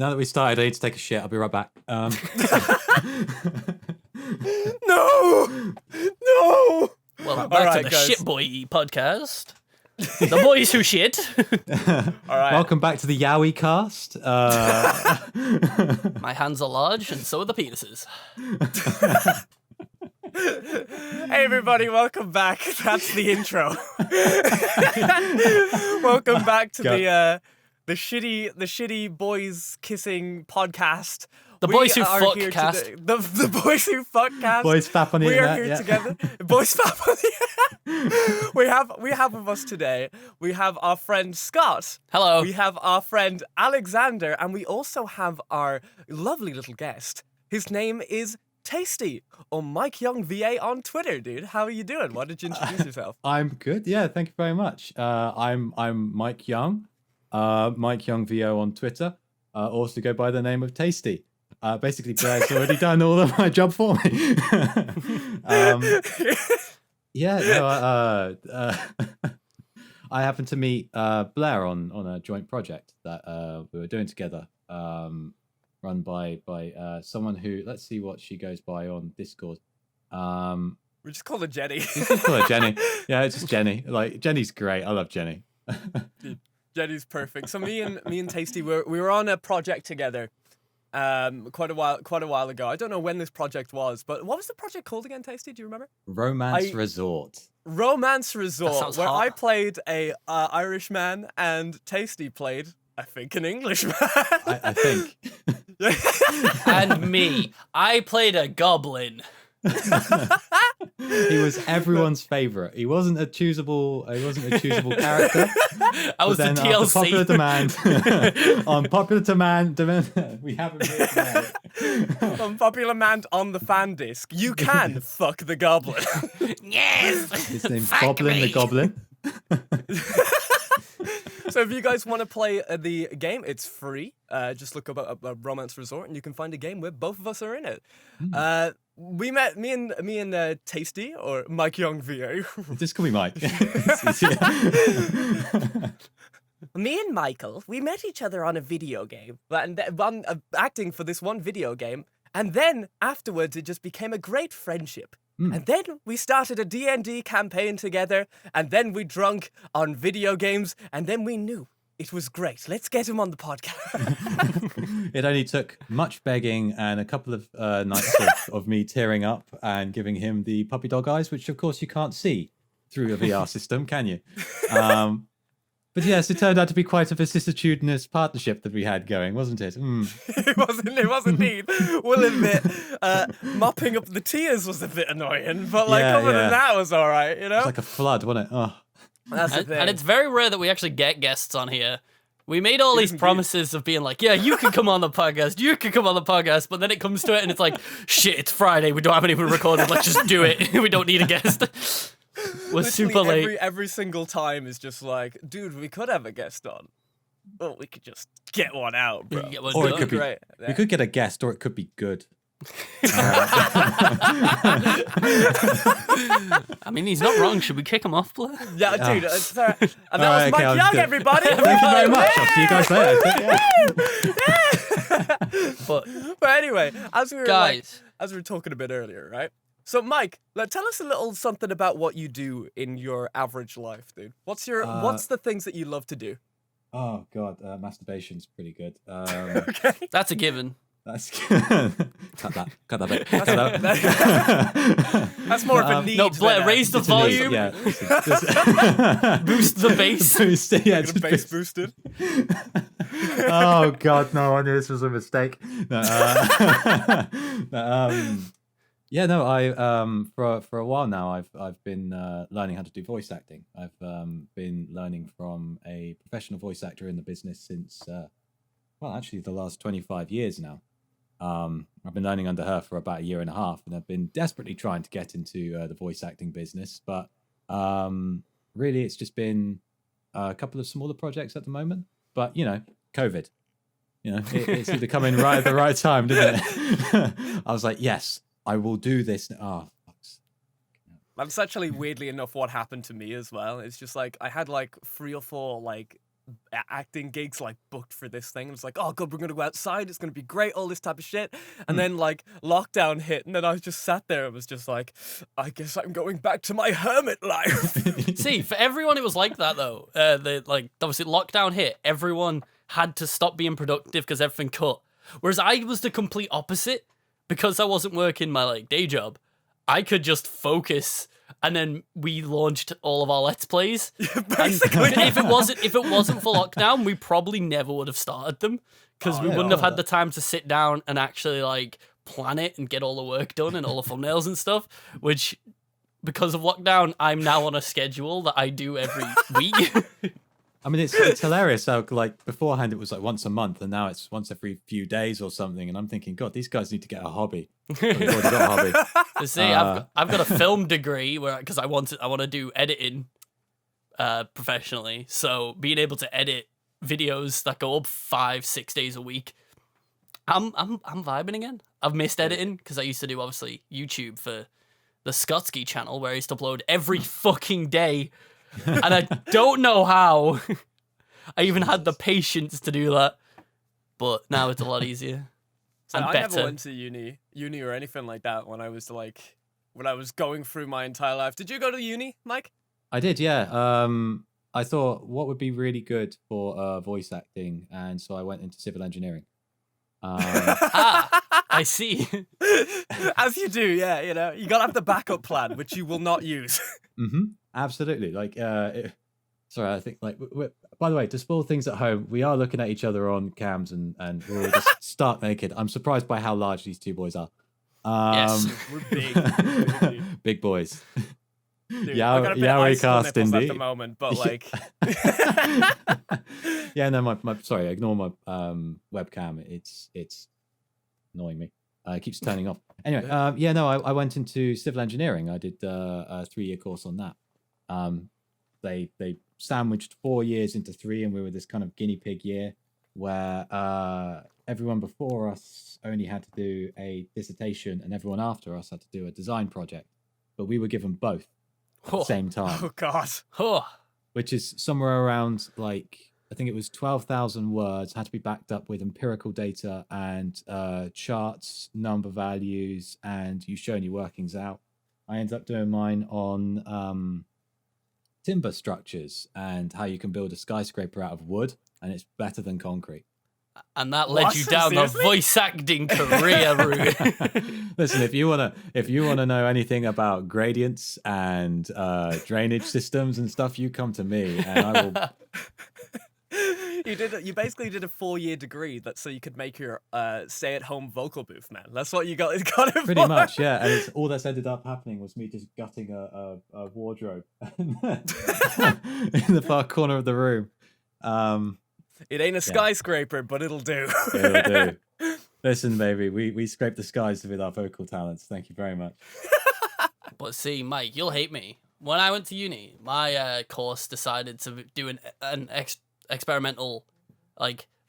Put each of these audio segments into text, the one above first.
now that we started, I need to take a shit. I'll be right back. No! Welcome back to the guys. Shit Boy podcast. The boys who shit. All right. Welcome back to the Yowie cast. My hands are large, and so are the penises. Hey everybody, welcome back. That's the intro. Welcome back to the shitty boys kissing podcast. The boys who are fuck here cast. today- The boys who fuck cast. Boys fap on the We internet. are here yeah. together. Boys fap on the We have with us today. We have our friend Scott. Hello. We have our friend Alexander, and we also have our lovely little guest. His name is Tasty, or Mike Young VA on Twitter, dude. How are you doing? Why did you introduce yourself? I'm good. Yeah, thank you very much. I'm Mike Young. Mike Young VO on Twitter. Also go by the name of Tasty. Basically, Blair's already done all of my job for me. I happened to meet Blair on a joint project that we were doing together, run by someone who, let's see what she goes by on Discord. We just call her Jenny. Just call her Jenny. Yeah, it's just Jenny. Like, Jenny's great. I love Jenny. Jenny's perfect. So me and Tasty we were on a project together. Quite a while ago. I don't know when this project was, but what was the project called again, Tasty? Do you remember? Romance Resort. Romance That Resort, sounds where hot. I played a Irish man and Tasty played, I think, an Englishman. I think. And me. I played a goblin. He was everyone's favorite. He wasn't a choosable character. I was the Then TLC. after popular demand, on popular demand, we have him here today. Unpopular man on the fan disc. You can fuck the goblin. Yes. His name's Fuck Goblin me. the Goblin. So if you guys want to play the game, it's free. Just look up a Romance Resort, and you can find a game where both of us are in it. We met me and Tasty, or Mike Young VA. Just call me Mike. Me and Michael, we met each other on a video game, and acting for this one video game, and then afterwards it just became a great friendship. And then we started a D&D campaign together, and then we drunk on video games, and then we knew it was great. Let's get him on the podcast. It only took much begging and a couple of nights of me tearing up and giving him the puppy dog eyes, which of course you can't see through a VR system, can you? But yes, it turned out to be quite a vicissitudinous partnership that we had going, wasn't it? It was indeed. We'll admit, mopping up the tears was a bit annoying, but other than that, it was all right, you know? It's like a flood, wasn't it? Oh. That's the thing. And it's very rare that we actually get guests on here. We made all these promises of being like, yeah, you can come on the podcast, you can come on the podcast, but then it comes to it and it's like, shit, it's Friday, we don't have anyone recorded, let's just do it. We don't need a guest. We're Literally super late. Every single time is just like, dude, we could have a guest on. Well, we could just get one out, bro. Yeah, well, Or it done. could be, Great. we could get a guest, or it could be good. I mean, he's not wrong. Should we kick him off, Blair? Yeah, dude. It's all right. And that All was right, Mike okay, I'll Young, do it. everybody. Thank you very much. I'll see you guys later. But But anyway, as we were guys, as we were talking a bit earlier, right? So, Mike, tell us a little something about what you do in your average life, dude. What's the things that you love to do? Oh god, masturbation's pretty good. Okay. that's a given. That's cut that bit. Cut that. That's more of a need. No, Blair, than a- raise the It's a need, volume, Yeah. boost the bass. Boost, yeah, Get just a bass boost. boosted. Oh god, no! I knew this was a mistake. No, yeah, no. I for a while now, I've been learning how to do voice acting. I've been learning from a professional voice actor in the business since well, actually, the last 25 years now. I've been learning under her for about a year and a half, and I've been desperately trying to get into the voice acting business, but really, it's just been a couple of smaller projects at the moment. But you know, COVID. You know, it's either coming right at the right time, didn't it? I was like, yes, I will do this. Oh, fucks. That's actually weirdly enough what happened to me as well. It's just like I had like 3 or 4 like acting gigs like booked for this thing. And it's like, oh god, we're gonna go outside. It's gonna be great. All this type of shit. And then like lockdown hit, and then I just sat there and was just like, I guess I'm going back to my hermit life. See, for everyone, it was like that though. Obviously lockdown hit. Everyone had to stop being productive because everything cut. Whereas I was the complete opposite. Because I wasn't working my like day job, I could just focus. And then we launched all of our Let's Plays. Basically, if it wasn't for lockdown, we probably never would have started them because we wouldn't have had the time to sit down and actually like plan it and get all the work done and all the thumbnails and stuff. Which, because of lockdown, I'm now on a schedule that I do every week. I mean, it's hilarious how like beforehand it was like once a month, and now it's once every few days or something. And I'm thinking, God, these guys need to get a hobby. They've already got a hobby. You see, I've got a film degree because I want to do editing professionally. So being able to edit videos that go up 5-6 days a week, I'm vibing again. I've missed editing because I used to do obviously YouTube for the Scottscy channel where I used to upload every fucking day. And I don't know how I even had the patience to do that. But now it's a lot easier. So and I better. never went to uni or anything like that when I was going through my entire life. Did you go to uni, Mike? I did, yeah. I thought what would be really good for voice acting, and so I went into civil engineering. I see. As you do, yeah. You know, you gotta have the backup plan, which you will not use. Absolutely. Like, sorry, I think like. By the way, to spoil things at home, we are looking at each other on cams, and we're all just stark naked. I'm surprised by how large these two boys are. Yes, we're big. Big boys. Dude, Yeah, I got a bit yeah, we icicle cast nipples at Indy. the moment, but like, Yeah, no, my sorry, ignore my webcam. It's annoying me. It keeps turning off. Anyway, yeah, no, I went into civil engineering. I did a 3-year course on that. They sandwiched 4 years into 3, and we were this kind of guinea pig year where everyone before us only had to do a dissertation, and everyone after us had to do a design project. But we were given both at the same time. oh god, Which is somewhere around like, I think it was 12,000 words, had to be backed up with empirical data and charts, number values, and you show your workings out. I ended up doing mine on timber structures and how you can build a skyscraper out of wood, and it's better than concrete. And that led you down Seriously? the voice acting career route. Listen, if you wanna know anything about gradients and drainage systems and stuff, you come to me, and I will. You basically did a 4-year degree so you could make your stay-at-home vocal booth, man. That's what you got it Pretty for. much, yeah. And it's, all that's ended up happening was me just gutting a wardrobe in the far corner of the room. It ain't a skyscraper, but it'll do. It'll do. Listen, baby, we scraped the skies with our vocal talents. Thank you very much. But see, Mike, you'll hate me. When I went to uni, my course decided to do an experimental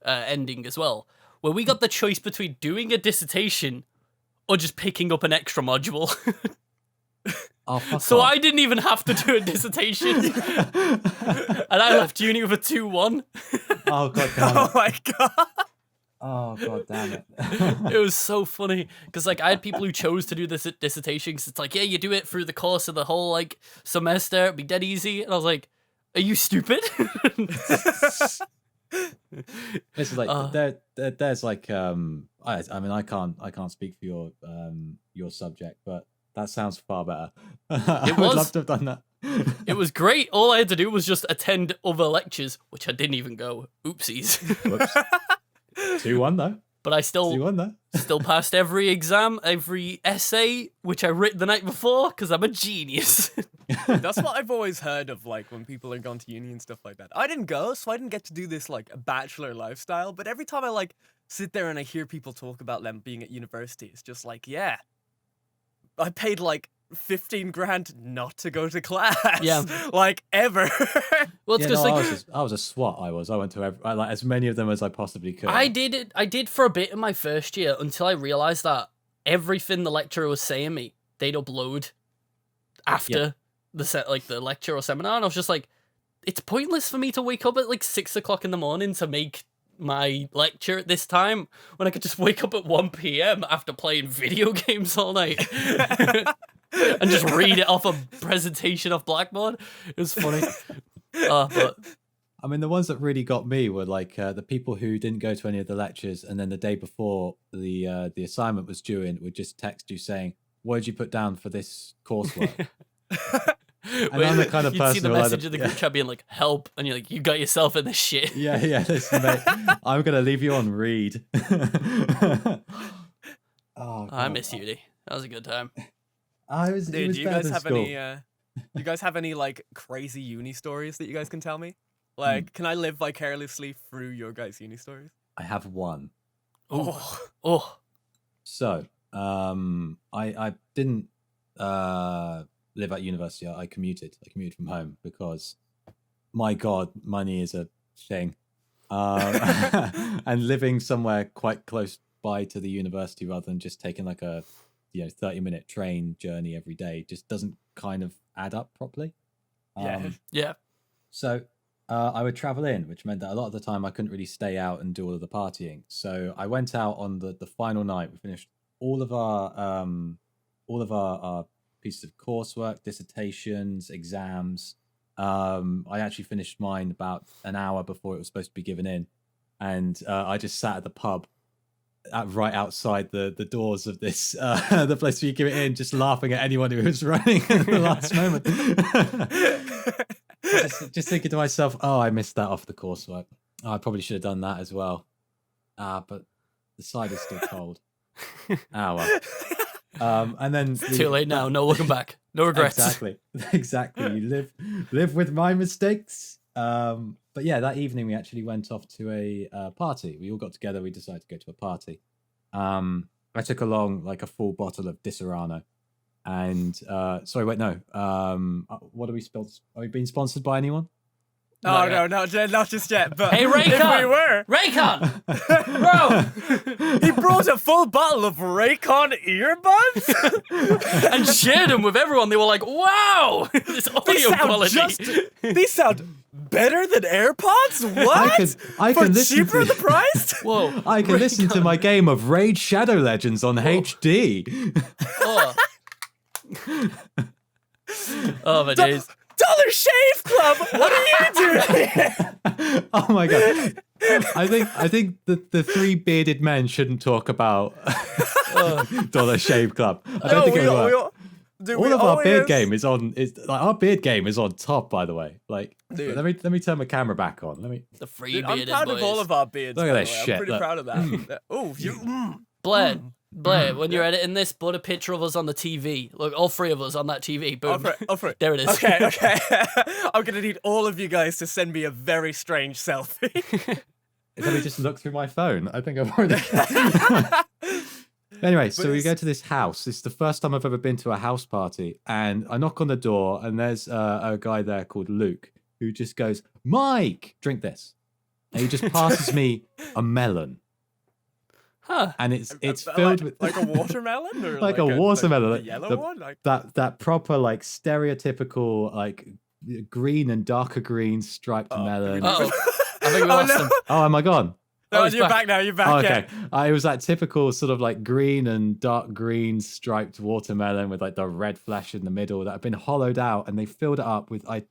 ending as well, where we got the choice between doing a dissertation or just picking up an extra module. Oh, fuck So off. I didn't even have to do a dissertation. And I left uni with a 2-1. Oh, god damn Oh it. my god. Oh, god damn it. It was so funny because I had people who chose to do this dissertation because it's like, yeah, you do it through the course of the whole semester, it'd be dead easy. And I was like, are you stupid? It's like there's like I mean I can't speak for your subject, but that sounds far better. I would love to have done that. It was great. All I had to do was just attend other lectures, which I didn't even go. Oopsies. Whoops. 2-1 though. But I still 2-1 though. still passed every exam, every essay, which I wrote the night before because I'm a genius. That's what I've always heard of, when people are gone to uni and stuff like that. I didn't go, so I didn't get to do this a bachelor lifestyle. But every time I sit there and I hear people talk about them being at university, it's just yeah, I paid 15 grand not to go to class. Yeah. Ever. Well, it's because I was a SWAT. I went to as many of them as I possibly could. I did for a bit in my first year until I realized that everything the lecturer was saying me, they'd upload after the lecture or seminar, and I was just like, it's pointless for me to wake up at like 6 o'clock in the morning to make my lecture at this time when I could just wake up at 1 p.m. after playing video games all night and just read it off a presentation off Blackboard. It was funny. But I mean, the ones that really got me were like the people who didn't go to any of the lectures, and then the day before the assignment was due in would just text you saying, "What did you put down for this coursework?" And I'm the kind of you'd person see the who message in the group chat being like, "Help," and you're like, "You got yourself in this shit." Yeah, listen, mate, I'm gonna leave you on read. Oh, I miss uni. That was a good time. It was Dude, do you better guys than have school. any? Do you guys have any like crazy uni stories that you guys can tell me? Like, can I live vicariously through your guys' uni stories? I have one. Oh. So, I didn't live at university. I commuted. I commuted from home because, my God, money is a thing. And living somewhere quite close by to the university rather than just taking like a 30-minute train journey every day just doesn't kind of add up properly. Yeah. So I would travel in, which meant that a lot of the time I couldn't really stay out and do all of the partying. So I went out on the final night. We finished all of our pieces of coursework, dissertations, exams. I actually finished mine about an hour before it was supposed to be given in, and I just sat at the pub right outside the doors of this the place where you give it in, just laughing at anyone who was running at the last moment. just thinking to myself, oh, I missed that off the coursework. Oh, I probably should have done that as well. But the cider's still cold. Well. And then It's too late now. No looking back. No regrets. Exactly. You live with my mistakes. But yeah, that evening we actually went off to a party. We all got together. We decided to go to a party. I took along like a full bottle of Disaronno. And sorry, wait, no. What are we being sponsored by anyone? Oh no, not just yet. But Hey, Raycon! if we were, Raycon! Bro! he brought a full bottle of Raycon earbuds And shared them with everyone. They were like, wow! This audio quality. These sound better than AirPods. What? I For can listen cheaper to, the price? Whoa. I can listen to my game of Raid Shadow Legends on HD. Oh, my days. Dollar Shave Club. What are you doing here? Oh my God. I think the three bearded men shouldn't talk about Dollar Shave Club. I don't think it would work. All of our beard game is on. Our beard game is on top, by the way. Like, dude. let me turn my camera back on. The free Dude, I'm bearded proud boys. of all of our beards. Look at by this the way. shit, I'm pretty look. proud of that. Oh, you. Blair, when you're editing this, put a picture of us on the TV. Look, all three of us on that TV. Boom. Offer it. There it is. Okay. I'm gonna need all of you guys to send me a very strange selfie. Let me just look through my phone. I think I've already. Anyway, so we go to this house. It's the first time I've ever been to a house party, and I knock on the door, and there's a guy there called Luke who just goes, "Mike, drink this," and he just passes me a melon. Huh. And it's filled with like a watermelon, or like a watermelon, like a yellow one, like that proper like stereotypical like green and darker green striped melon. Uh-oh. I think we lost him. Oh, am I gone? No, he's you're back. back now. You're back. Oh, okay. It was that typical sort of like green and dark green striped watermelon with like the red flesh in the middle that had been hollowed out, and they filled it up with I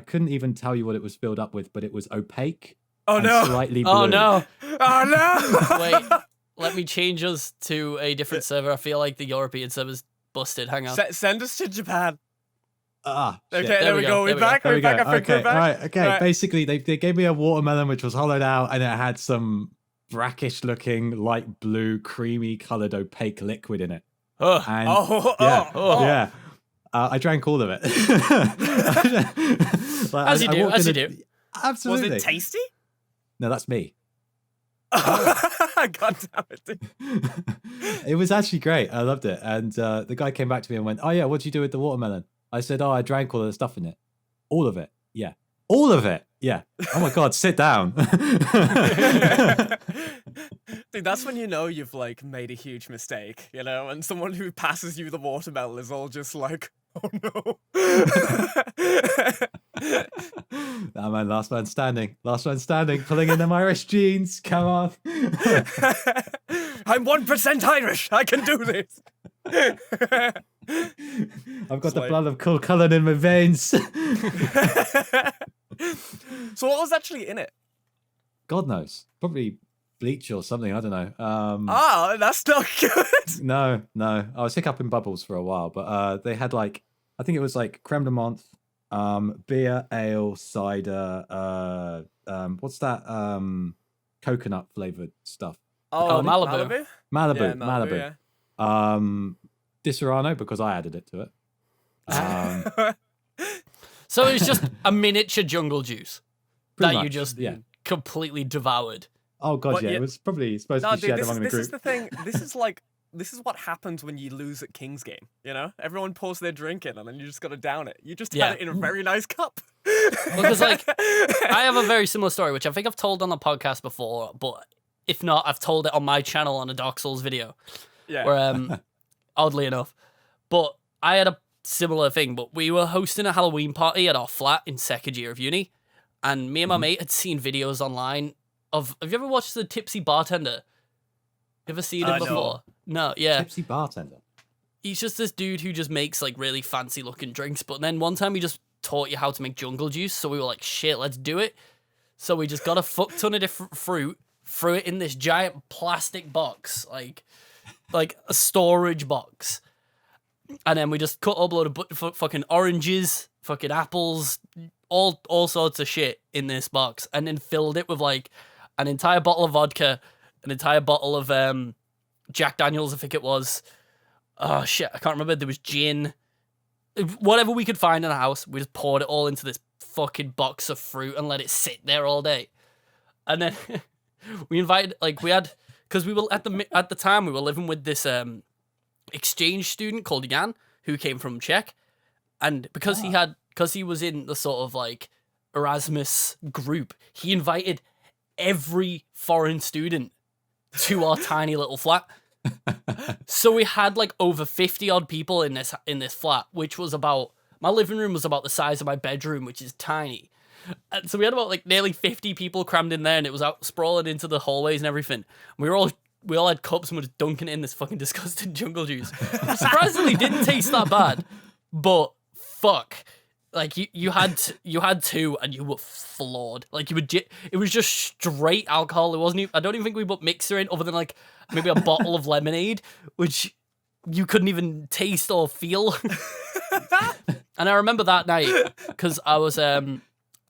couldn't even tell you what it was filled up with, but it was opaque. Oh and no! Slightly blue. Oh, no. Oh no! Wait. Let me change us to a different server. I feel like the European server's busted. Hang on. Send us to Japan. Shit. Okay, there we go. We're back. We're back. I think we're back. All right. Okay. Right. Basically, they gave me a watermelon which was hollowed out, and it had some brackish-looking, light blue, creamy-colored, opaque liquid in it. Oh. And Oh. yeah. I drank all of it. Like, As you do. walked As in you do. Absolutely. Was it tasty? No, that's me. God damn it. Dude. It was actually great. I loved it. And the guy came back to me and went, "Oh yeah, what'd you do with the watermelon?" I said, "Oh, I drank all of the stuff in it." "All of it?" "Yeah." "All of it?" "Yeah." "Oh my God, sit down." Dude, that's when you know you've like made a huge mistake, you know, and someone who passes you the watermelon is all just like, Oh no. Nah, man, last man standing, pulling in them Irish jeans. Come on. I'm 1% Irish. I can do this. I've got the blood of Cullen in my veins. So what was actually in it? God knows. Probably bleach or something. I don't know. That's not good. No. I was hiccuping bubbles for a while, but they had like, I think it was like creme de menthe, beer, ale, cider. What's that? Coconut flavored stuff. Oh, Malibu. Malibu. Yeah. Disaronno, because I added it to it. So it's just a miniature jungle juice that much, you just yeah. completely devoured. Oh god, But yeah, yeah- it was probably supposed to No, be dude, shared this among the is group. the thing. This is what happens when you lose at King's game. You know, everyone pours their drink in, and then you just got to down it. You just Yeah. had it in a very nice cup. Because like I have a very similar story, which I think I've told on the podcast before, but if not, I've told it on my channel on a Dark Souls video. Yeah. Where oddly enough, but I had a similar thing. But we were hosting a Halloween party at our flat in second year of uni, and me and my mate had seen videos online of. Have you ever watched the Tipsy Bartender? You ever seen him No. before? No, yeah. Tipsy bartender. He's just this dude who just makes like really fancy looking drinks. But then one time he just taught you how to make jungle juice. So we were like, shit, let's do it. So we just got a fuck ton of different fruit, threw it in this giant plastic box, like a storage box. And then we just cut up a load of fucking oranges, fucking apples, all sorts of shit in this box. And then filled it with like an entire bottle of vodka, an entire bottle of Jack Daniels, I think it was. Oh shit, I can't remember. There was gin. Whatever we could find in the house, we just poured it all into this fucking box of fruit and let it sit there all day. And then we invited, like, we had, because we were at the time we were living with this exchange student called Jan, who came from Czech, and because he was in the sort of like Erasmus group, he invited every foreign student to our tiny little flat. So we had like over 50 odd people in this flat, which was about, my living room was about the size of my bedroom, which is tiny. And so we had about like nearly 50 people crammed in there, and it was out sprawling into the hallways and everything. We all had cups and were just dunking it in this fucking disgusting jungle juice. Surprisingly, didn't taste that bad, but fuck. Like you had two and you were floored. Like it was just straight alcohol. It wasn't even, I don't even think we put mixer in, other than like maybe a bottle of lemonade, which you couldn't even taste or feel. And I remember that night because I was I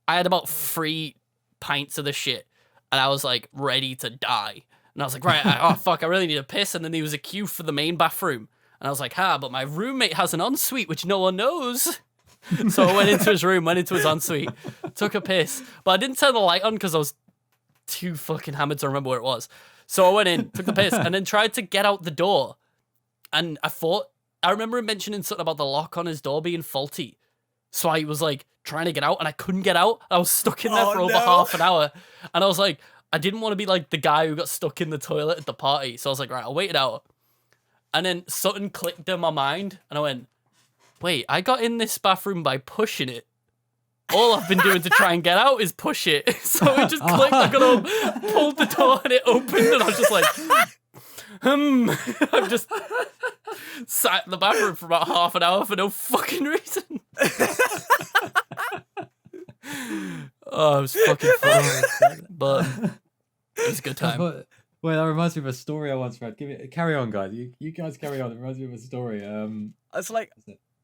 had about 3 pints of the shit, and I was like ready to die. And I was like, right, oh fuck, I really need a piss. And then there was a queue for the main bathroom, and I was like, but my roommate has an ensuite which no one knows. So I went into his room, went into his ensuite, took a piss, but I didn't turn the light on because I was too fucking hammered to remember where it was. So I went in, took the piss, and then tried to get out the door. And I remember him mentioning something about the lock on his door being faulty. So I was like trying to get out, and I couldn't get out. I was stuck in there for over half an hour. And I was like, I didn't want to be like the guy who got stuck in the toilet at the party. So I was like, right, I'll wait it out. And then something clicked in my mind, and I went, wait, I got in this bathroom by pushing it. All I've been doing to try and get out is push it. So it just clicked, I got up, pulled the door, and it opened, and I was just like, I've just sat in the bathroom for about half an hour for no fucking reason. Oh, it was fucking fun. But it was a good time. Well, that reminds me of a story I once read. Carry on, guys. You guys carry on. It reminds me of a story. It's like,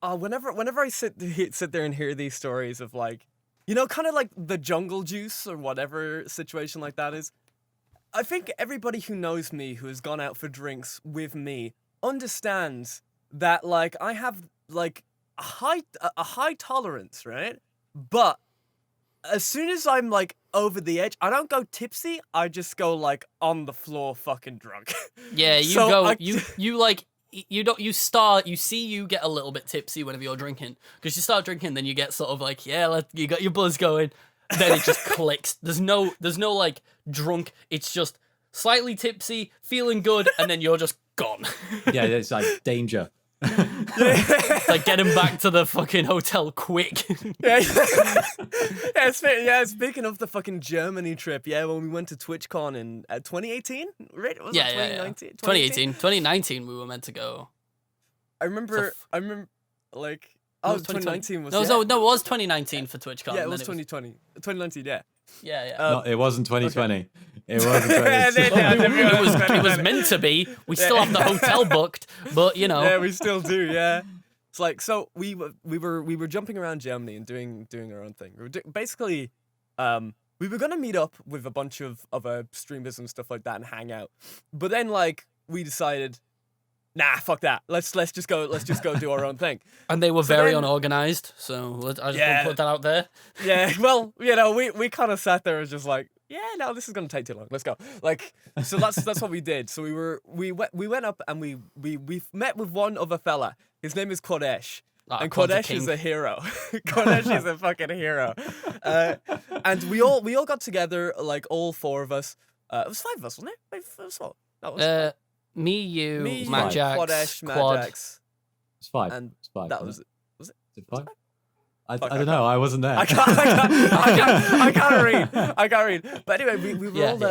whenever I sit there and hear these stories of like, you know, kind of like the jungle juice or whatever situation like that is, I think everybody who knows me, who has gone out for drinks with me, understands that like I have like a high tolerance, right? But as soon as I'm like over the edge, I don't go tipsy. I just go like on the floor, fucking drunk. Yeah, you So go. I- You see you get a little bit tipsy whenever you're drinking, because you start drinking, then you get sort of like, you got your buzz going, then it just clicks. There's no like drunk. It's just slightly tipsy, feeling good, and then you're just gone. Yeah, it's like danger. It's like get him back to the fucking hotel quick. Speaking of the fucking Germany trip, when we went to TwitchCon in 2018, right? Was it 2019? 2019 we were meant to go. I remember like. Oh, 2019 was no, it was 2019 for TwitchCon. Yeah, it was 2020. 2019, yeah. Yeah. No, it wasn't 2020. Okay. It wasn't 2020. It was meant to be. We still have the hotel booked, but you know. Yeah, we still do. Yeah. It's like we were jumping around Germany and doing our own thing. We were basically we were gonna meet up with a bunch of other streamers and stuff like that and hang out, but then like we decided. Nah, fuck that. Let's just go do our own thing. And they were very unorganized, so I just want to put that out there. Yeah, well, we kind of sat there and just like, no, this is gonna take too long. Let's go. Like, so that's what we did. So we went up and we met with one other fella. His name is Kodesh. And Kodesh is a hero. Kodesh is a fucking hero. And we all got together, like all four of us. It was 5 of us, wasn't it? It was what? That was me, Majax, Kodesh, Quad. Majax. It's 5. And it's 5. that was it. Is it 5? I don't know. I wasn't there. I can't read. But anyway, we rolled.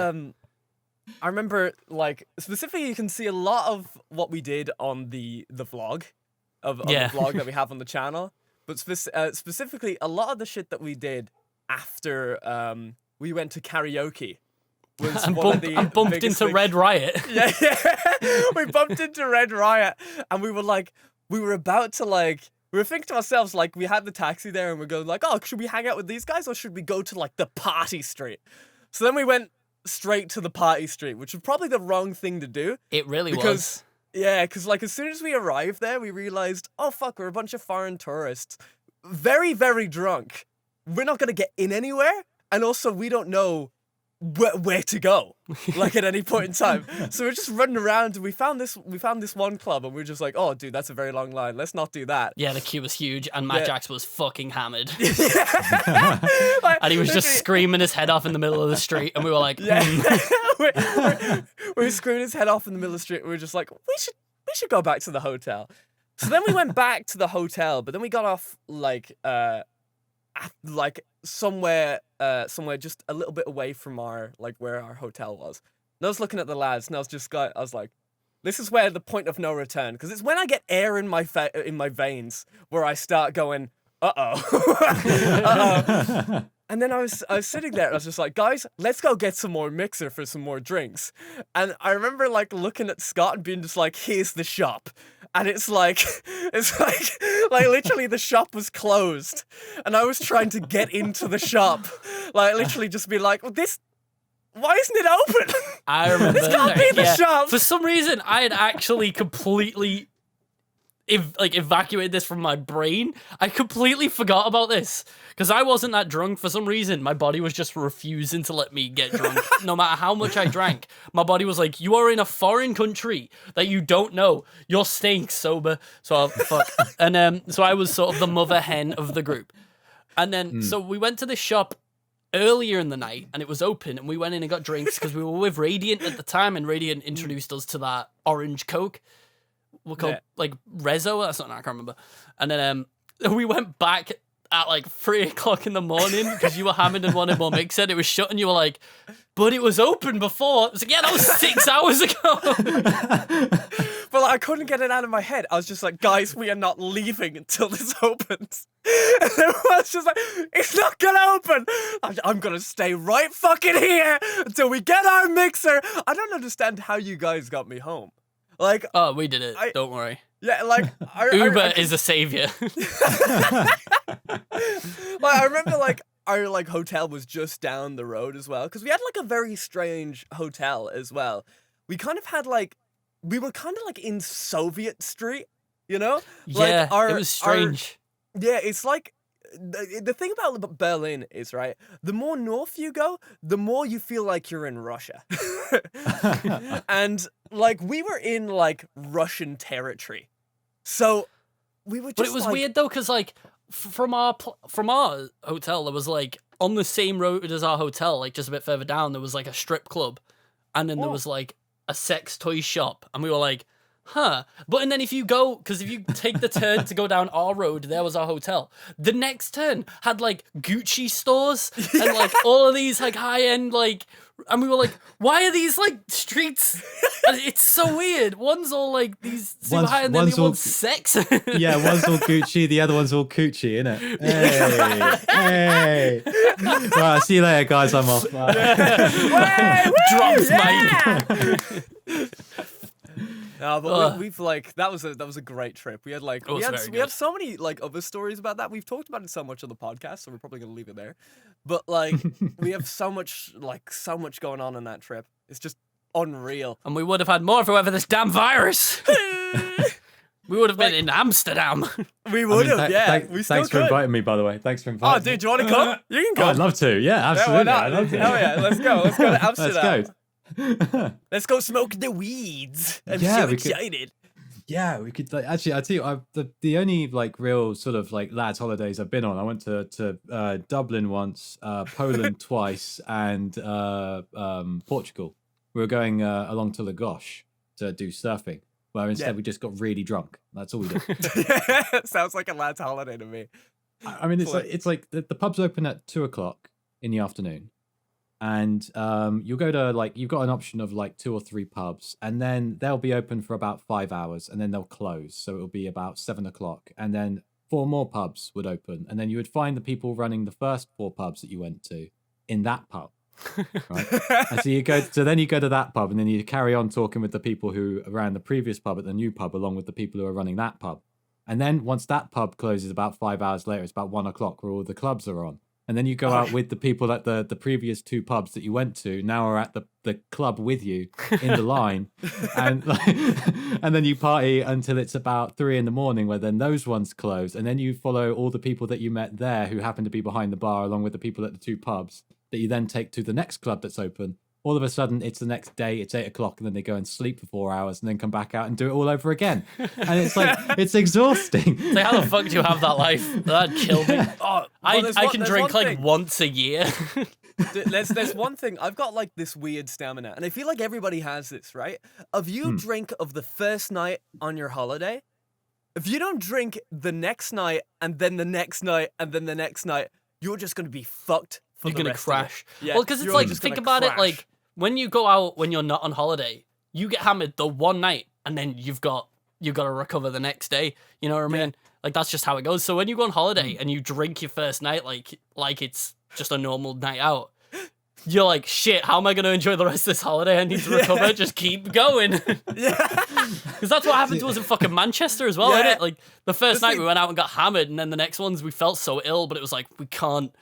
I remember, like, specifically, you can see a lot of what we did on the vlog, the vlog that we have on the channel. But specifically, a lot of the shit that we did after we went to karaoke. And bumped into Red Riot. Yeah. We bumped into Red Riot, and we were about to like. We were thinking to ourselves, like, we had the taxi there and we're going like, oh, should we hang out with these guys or should we go to, like, the party street? So then we went straight to the party street, which was probably the wrong thing to do. It really was. Yeah, because, like, as soon as we arrived there, we realized, oh, fuck, we're a bunch of foreign tourists. Very, very drunk. We're not going to get in anywhere. And also, we don't know where to go, like at any point in time. So we're just running around and we found this one club and we're just like, oh dude, that's a very long line, let's not do that. Yeah, the queue was huge and Majax was fucking hammered. Like, and he was just screaming his head off in the middle of the street and we were like, we were screaming his head off in the middle of the street and we were just like, we should go back to the hotel. So then we went back to the hotel, but then we got off like somewhere just a little bit away from where our hotel was. And I was looking at the lads, and I was like, this is where the point of no return, because it's when I get air in my veins where I start going, uh-oh. And then I was sitting there, and I was just like, guys, let's go get some more mixer for some more drinks. And I remember like looking at Scott and being just like, here's the shop. And it's like literally the shop was closed. And I was trying to get into the shop. Like literally just be like, well, why isn't it open? I remember. This can't be the shop. For some reason, I had actually completely evacuated this from my brain. I completely forgot about this because I wasn't that drunk. For some reason, my body was just refusing to let me get drunk. No matter how much I drank, my body was like, you are in a foreign country that you don't know. You're staying sober. So so I was sort of the mother hen of the group. And then so we went to this shop earlier in the night and it was open and we went in and got drinks because we were with Radiant at the time and Radiant introduced us to that orange Coke. We're called like Rezo. That's not. I can't remember. And then we went back at like 3 o'clock in the morning because you were hammered and wanted more mix. It was shut, and you were like, "But it was open before." I was like, "Yeah, that was 6 hours ago." But like, I couldn't get it out of my head. I was just like, "Guys, we are not leaving until this opens." And everyone was just like, "It's not gonna open. I'm gonna stay right fucking here until we get our mixer." I don't understand how you guys got me home. Like, oh, we did it. Don't worry. Yeah, like Uber is a savior. I remember like our like hotel was just down the road as well because we had like a very strange hotel as well. We kind of had like we were kind of like in Soviet Street, you know? Yeah, like it was strange. It's like the thing about Berlin is, right, the more north you go, the more you feel like you're in Russia. And like we were in like Russian territory. So we were just But it was weird though cuz like from our hotel there was like on the same road as our hotel, like just a bit further down there was like a strip club and then there was like a sex toy shop and we were like, huh. But and then if you go, because if you take the turn to go down our road, there was our hotel. The next turn had like Gucci stores and like all of these like high end like, and we were like, why are these like streets? And it's so weird. One's all like these super high, and then the other one's sex. Yeah, one's all Gucci, the other one's all Coochie, innit? Hey, hey. Right, see you later, guys. I'm off. Drops mic. No, but we've like that was a great trip. We had like we very had so many like other stories about that. We've talked about it so much on the podcast, so we're probably gonna leave it there. But like we have so much going on in that trip. It's just unreal. And we would have had more if it weren't for this damn virus. We would have been in Amsterdam. We would have, yeah. We still thanks for could. inviting me, by the way. Thanks for inviting me. Oh, dude, do you want to come? You can Oh, come. I'd love to. Yeah, absolutely. Yeah, why I'd not? love to. Hell yeah, let's go. Let's go to Amsterdam. Let's go. Let's go smoke the weeds. I'm Yeah, so we could- excited. Yeah, we could like actually. I tell you, the only like real sort of like lads holidays I've been on. I went to Dublin once, Poland twice, and Portugal. We were going along to Lagos to do surfing, where instead we just got really drunk. That's all we did. Sounds like a lad's holiday to me. I mean, it's like the pubs open at 2:00 in the afternoon, and you'll go to like you've got an option of like 2 or 3 pubs, and then they'll be open for about 5 hours, and then they'll close. So it'll be about 7:00, and then 4 more pubs would open, and then you would find the people running the first 4 pubs that you went to in that pub. Right, and so then you go to that pub, and then you carry on talking with the people who ran the previous pub at the new pub, along with the people who are running that pub. And then once that pub closes, about 5 hours later, it's about 1:00 where all the clubs are on. And then you go out with the people at the previous 2 pubs that you went to. Now are at the club with you in the line, and and then you party until it's about 3 in the morning, where then those ones close, and then you follow all the people that you met there who happen to be behind the bar, along with the people at the 2 pubs that you then take to the next club that's open. All of a sudden, it's the next day, it's 8:00, and then they go and sleep for 4 hours and then come back out and do it all over again. And it's like, it's exhausting. So how the fuck do you have that life? That'd kill me. Oh, I can drink like once a year. There's one thing. I've got like this weird stamina, and I feel like everybody has this, right? If you drink of the first night on your holiday, if you don't drink the next night, and then the next night, and then the next night, you're just going to be fucked. You're gonna crash. Yeah, well, because it's like, think about it, like when you go out when you're not on holiday, you get hammered the one night, and then you've got to recover the next day. You know what I mean? Like that's just how it goes. So when you go on holiday and you drink your first night, like it's just a normal night out, you're like, shit, how am I going to enjoy the rest of this holiday? I need to recover. Just keep going. Yeah. Because that's what happened to us in fucking Manchester as well, innit? Like, the first night we went out and got hammered, and then the next ones we felt so ill, but it was like, we can't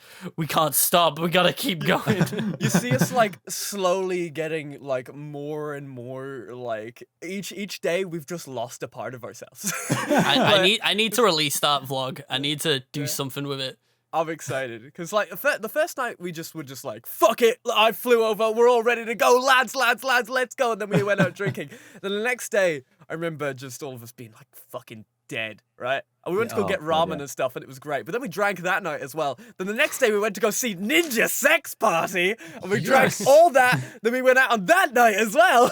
stop. We gotta keep going. You see us, like, slowly getting, like, more and more, like, each day we've just lost a part of ourselves. I need to release that vlog. I need to do something with it. I'm excited because like the first night we were just like, fuck it, I flew over, we're all ready to go, lads, let's go, and then we went out drinking. Then the next day I remember just all of us being like fucking dead, right? And we went to go get ramen and stuff, and it was great. But then we drank that night as well. Then the next day we went to go see Ninja Sex Party, and we drank all that. Then we went out on that night as well.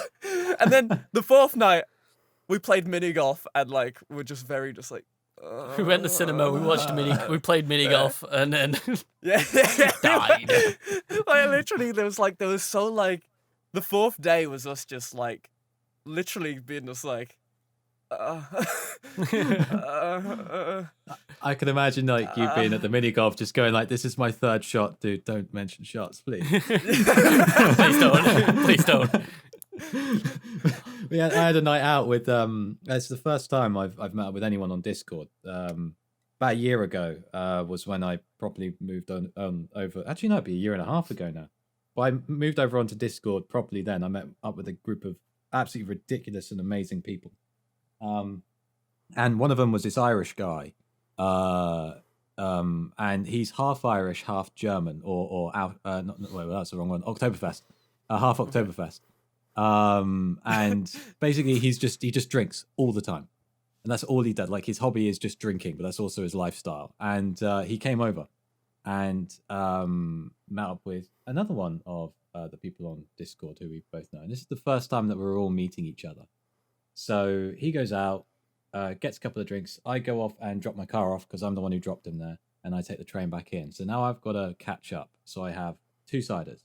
And then the 4th night we played mini golf, and like we're just like. We went to the cinema, we played mini golf, and then died. Like literally, there was so like the 4th day was us just like literally being just like. I can imagine like you being at the mini golf, just going like, "This is my 3rd shot, dude. Don't mention shots, please." Please don't. I had a night out with it's the first time I've met up with anyone on Discord. About a year ago was when I properly moved on over. Actually, no, it'd be a year and a half ago now. But I moved over onto Discord properly then. I met up with a group of absolutely ridiculous and amazing people. And one of them was this Irish guy. And he's half Irish, half German, or that's the wrong one. Oktoberfest, half Oktoberfest. And basically he just drinks all the time, and that's all he does. Like his hobby is just drinking, but that's also his lifestyle. And he came over and met up with another one of the people on Discord who we both know. And this is the first time that we're all meeting each other. So he goes out, gets a couple of drinks. I go off and drop my car off because I'm the one who dropped him there, and I take the train back in. So now I've got to catch up. So I have 2 ciders.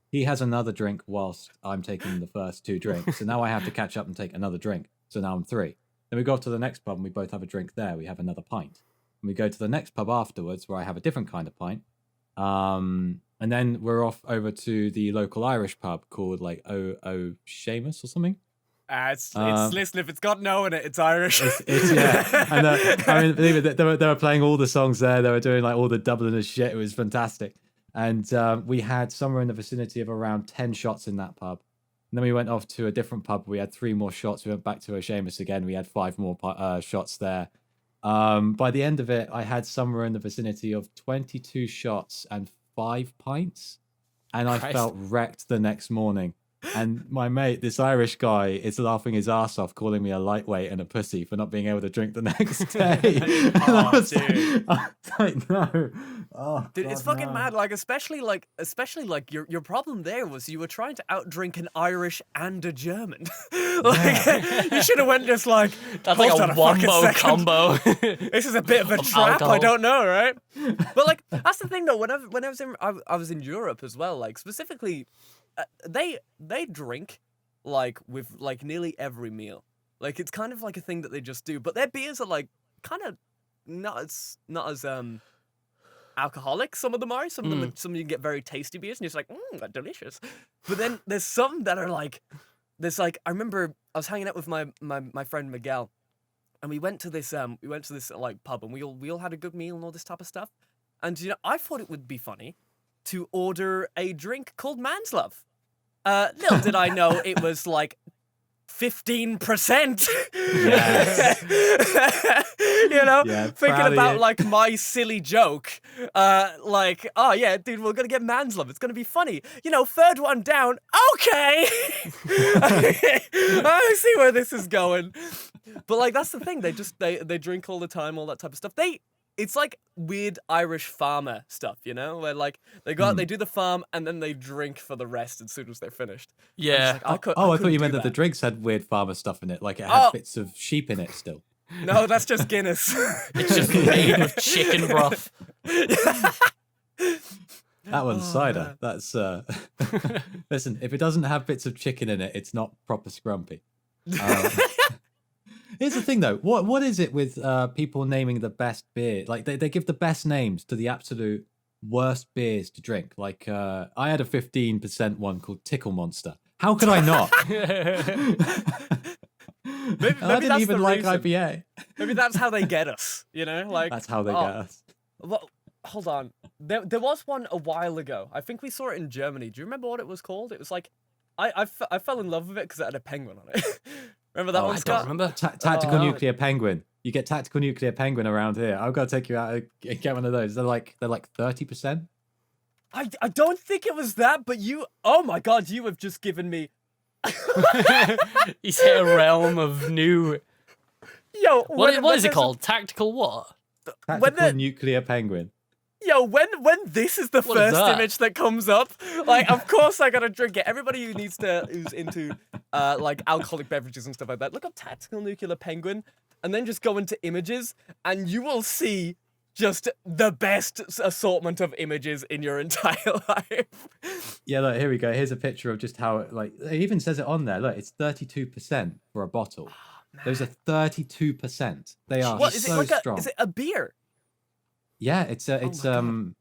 He has another drink whilst I'm taking the first 2 drinks. So now I have to catch up and take another drink. So now I'm 3. Then we go off to the next pub and we both have a drink there. We have another pint. And we go to the next pub afterwards where I have a different kind of pint. And then we're off over to the local Irish pub called like Seamus or something. Listen, if it's got no in it, it's Irish. Yeah. And I mean, believe it, they were playing all the songs there. They were doing like all the Dubliners shit. It was fantastic. And we had somewhere in the vicinity of around 10 shots in that pub. And then we went off to a different pub. We had 3 more shots. We went back to Seamus again. We had 5 more shots there. By the end of it, I had somewhere in the vicinity of 22 shots and 5 pints. And I felt wrecked the next morning. And my mate, this Irish guy, is laughing his ass off, calling me a lightweight and a pussy for not being able to drink the next day. I was like, no. Oh, dude, God, it's fucking no. mad. Like, especially your problem there was you were trying to outdrink an Irish and a German. You should have went just like, that's like a wombo combo. This is a bit of a trap. I don't know, right? But like, that's the thing though. When I was in Europe as well. Like specifically. They drink like with like nearly every meal. Like it's kind of like a thing that they just do. But their beers are like kind of not as alcoholic. Some of them are. Some of them you can get very tasty beers and you're just like, they're delicious. But then there's some that are like I remember I was hanging out with my friend Miguel, and we went to this like pub, and we all had a good meal and all this type of stuff. And you know, I thought it would be funny to order a drink called Man's Love. Little did I know it was like 15%. Yes. You know, Yeah, thinking about like my silly joke. Like, oh yeah, dude, we're gonna get Man's Love. It's gonna be funny. You know, 3rd one down. Okay. I see where this is going. But like, that's the thing. They drink all the time, all that type of stuff. It's like weird Irish farmer stuff, you know, where like they go out, they do the farm, and then they drink for the rest as soon as they're finished. Yeah. I thought you meant that the drinks had weird farmer stuff in it, like it had bits of sheep in it still. No, that's just Guinness. It's just made with chicken broth. That one's cider. That's listen, if it doesn't have bits of chicken in it, it's not proper scrumpy. Here's the thing, though. What is it with people naming the best beer? Like they give the best names to the absolute worst beers to drink. Like I had a 15% one called Tickle Monster. How could I not? maybe I didn't that's even the like reason. IPA. Maybe that's how they get us. You know, like That's how they get us. Well, hold on. There was one a while ago. I think we saw it in Germany. Do you remember what it was called? It was like I fell in love with it because it had a penguin on it. Remember that one, I Scott? don't remember. Tactical Nuclear Penguin. You get Tactical Nuclear Penguin around here. I've got to take you out and get one of those. They're like 30%. I don't think it was that, but oh my God, you have just given me. He's hit a realm of new. Yo, what is it called? Tactical what? Tactical Nuclear Penguin. Yo, when this is the first image that comes up, like, of course I gotta drink it. Everybody who's into like alcoholic beverages and stuff like that, look up Tactical Nuclear Penguin, and then just go into images, and you will see just the best assortment of images in your entire life. Yeah, look, here we go. Here's a picture of just how it, like, it even says it on there. Look, it's 32% for a bottle. Oh, those are 32%. They are so strong. Is it a beer? Yeah, it's either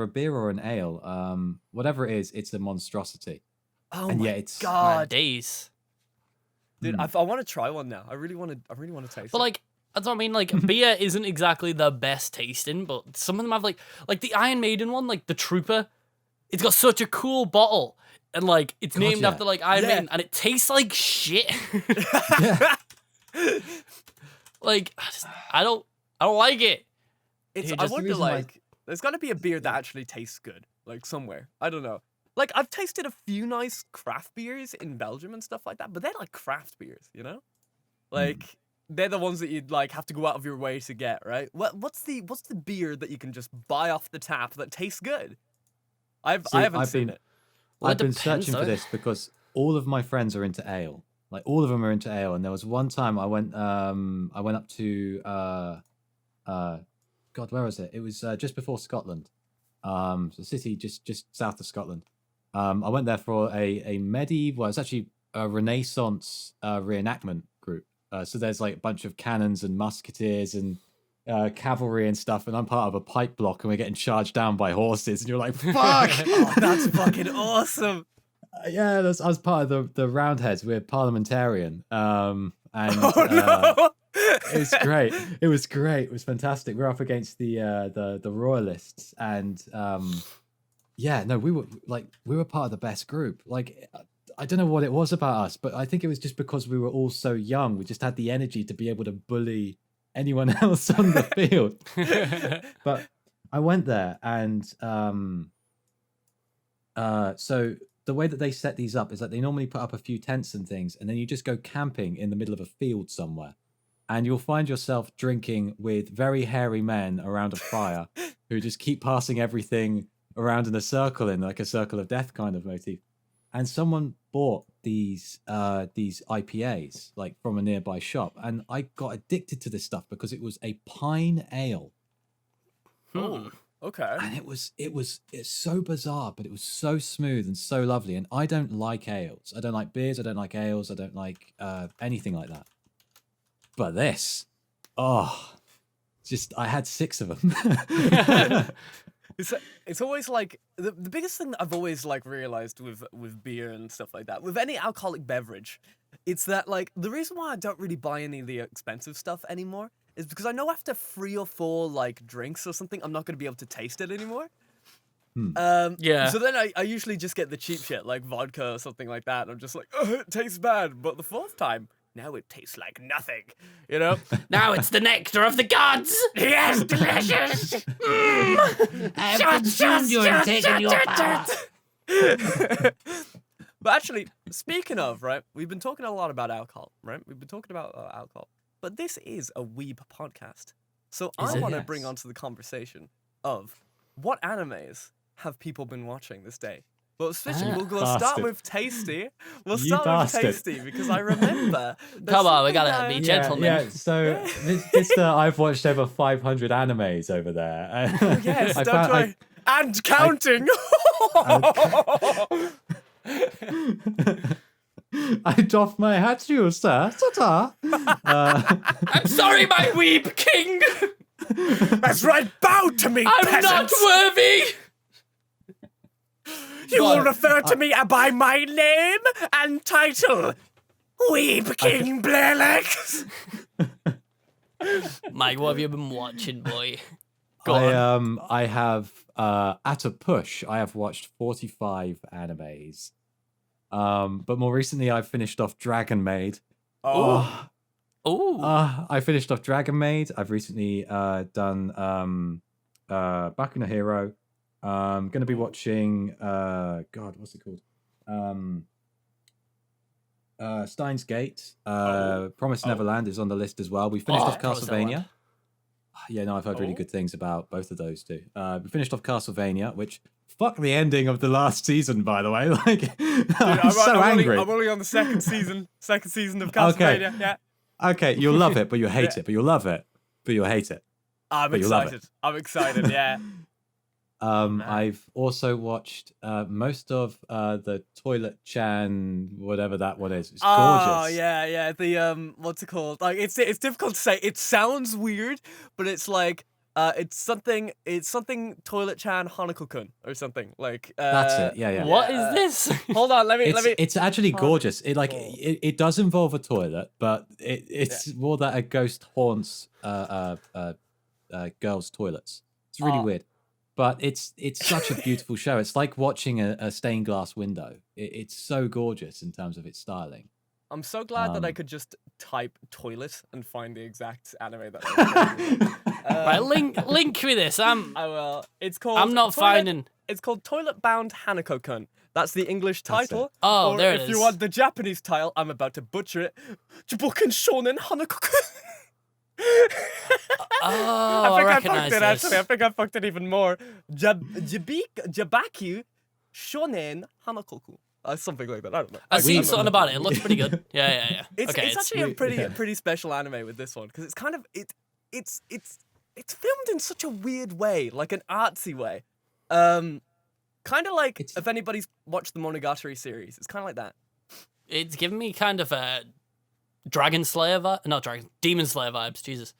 a beer or an ale. Whatever it is, it's a monstrosity. Oh and my yeah, it's God, days. Dude, I want to try one now. I really want to taste it. But like, that's what I mean. Like, beer isn't exactly the best tasting, but some of them have like the Iron Maiden one, like the Trooper. It's got such a cool bottle, and like it's named after like Iron Maiden, and it tastes like shit. Like, I don't like it. I wonder, like, there's got to be a beer that actually tastes good, like, somewhere. I don't know. Like, I've tasted a few nice craft beers in Belgium and stuff like that, but they're like craft beers, you know? Like, they're the ones that you'd, like, have to go out of your way to get, right? What's the beer that you can just buy off the tap that tastes good? I haven't seen it. I've been searching for this because all of my friends are into ale. Like all of them are into ale. And there was one time I went up to God, where was it? It was just before Scotland. So the city just south of Scotland. I went there for a medieval. Well, it's actually a Renaissance reenactment group. So there's like a bunch of cannons and musketeers and cavalry and stuff, and I'm part of a pipe block, and we're getting charged down by horses, and you're like, "Fuck!" Oh, that's fucking awesome. Yeah, I was part of the Roundheads. We're parliamentarian, and Oh no. it was great. It was great. It was fantastic. We're up against the royalists, and yeah, no, we were part of the best group. Like, I don't know what it was about us, but I think it was just because we were all so young. We just had the energy to be able to bully anyone else on the field. But I went there, and so the way that they set these up is that they normally put up a few tents and things, and then you just go camping in the middle of a field somewhere, and you'll find yourself drinking with very hairy men around a fire who just keep passing everything around in a circle, in like a circle of death kind of motif. And someone bought these IPAs like from a nearby shop, and I got addicted to this stuff because it was a pine ale. Oh, okay. And it's so bizarre, but it was so smooth and so lovely. And I don't like ales. I don't like beers. I don't like ales. I don't like anything like that. But this, just I had 6 of them. It's always like the biggest thing that I've always like realized with beer and stuff like that, with any alcoholic beverage, it's that like the reason why I don't really buy any of the expensive stuff anymore is because I know after 3 or 4 like drinks or something, I'm not going to be able to taste it anymore. Yeah. So then I usually just get the cheap shit like vodka or something like that. And I'm just like, oh, it tastes bad. But the 4th time, now it tastes like nothing, you know? Now it's the nectar of the gods. Yes, delicious. I've consumed you and taken your power. But actually, speaking of, right, we've been talking a lot about alcohol, right? We've been talking about alcohol. But this is a weeb podcast. So I want to bring onto the conversation of what animes have people been watching this day? Well, especially we'll start with Tasty. We'll start with Tasty because I remember. Come on, we gotta be gentlemen. Yeah, so this I've watched over 500 animes over there. Oh, yes, don't worry. And counting. I doff my hat to you, sir. Ta-ta. I'm sorry, my weeb king. That's right. Bow to me, I'm peasants. not worthy. You will refer to me by my name and title, Weeb King Blairlex. Mike, what have you been watching, boy? I have at a push. I have watched 45 animes. But more recently, I've finished off Dragon Maid. Oh. I finished off Dragon Maid. I've recently done Baku no Hero. I'm going to be watching God, what's it called? Steins Gate. Promised Neverland is on the list as well. We finished off Castlevania. Yeah, no, I've heard really good things about both of those two. We finished off Castlevania, which fuck the ending of the last season, by the way. Like, I'm so angry. I'm only on the second season of Castlevania. Okay. Yeah. Okay, you'll love it, but you'll hate it. But you'll love it, but you'll hate it. I'm excited. I'm excited. Yeah. I've also watched most of the Toilet Chan, whatever that one is. It's gorgeous. Oh yeah. The what's it called? Like it's difficult to say. It sounds weird, but it's like it's something Toilet Chan Hanako-kun or something like. That's it. Yeah. What is this? Hold on. Let me. It's actually gorgeous. It does involve a toilet, but it's more that a ghost haunts girls' toilets. It's really weird. But it's such a beautiful show. It's like watching a stained glass window. It's so gorgeous in terms of its styling. I'm so glad that I could just type toilet and find the exact anime that I Right, link me this. I will. It's called. I'm not finding. It's called Toilet Bound Hanako-kun. That's the English title. Oh, there it is. is. If you want the Japanese title, I'm about to butcher it. Jiboken Shonen Hanako-kun. Oh, I recognize this. Actually, I think I fucked it even more. Jabaku Shonen Hanako-kun. Something like that. I don't know. I've seen We- something about it. It looks pretty good. Yeah. It's Okay, it's actually a pretty yeah. pretty special anime with this one because it's kind of it's filmed in such a weird way, like an artsy way. Kind of like It's- if anybody's watched the Monogatari series, it's kind of like that. it's giving me kind of a Demon Slayer vibes. Jesus,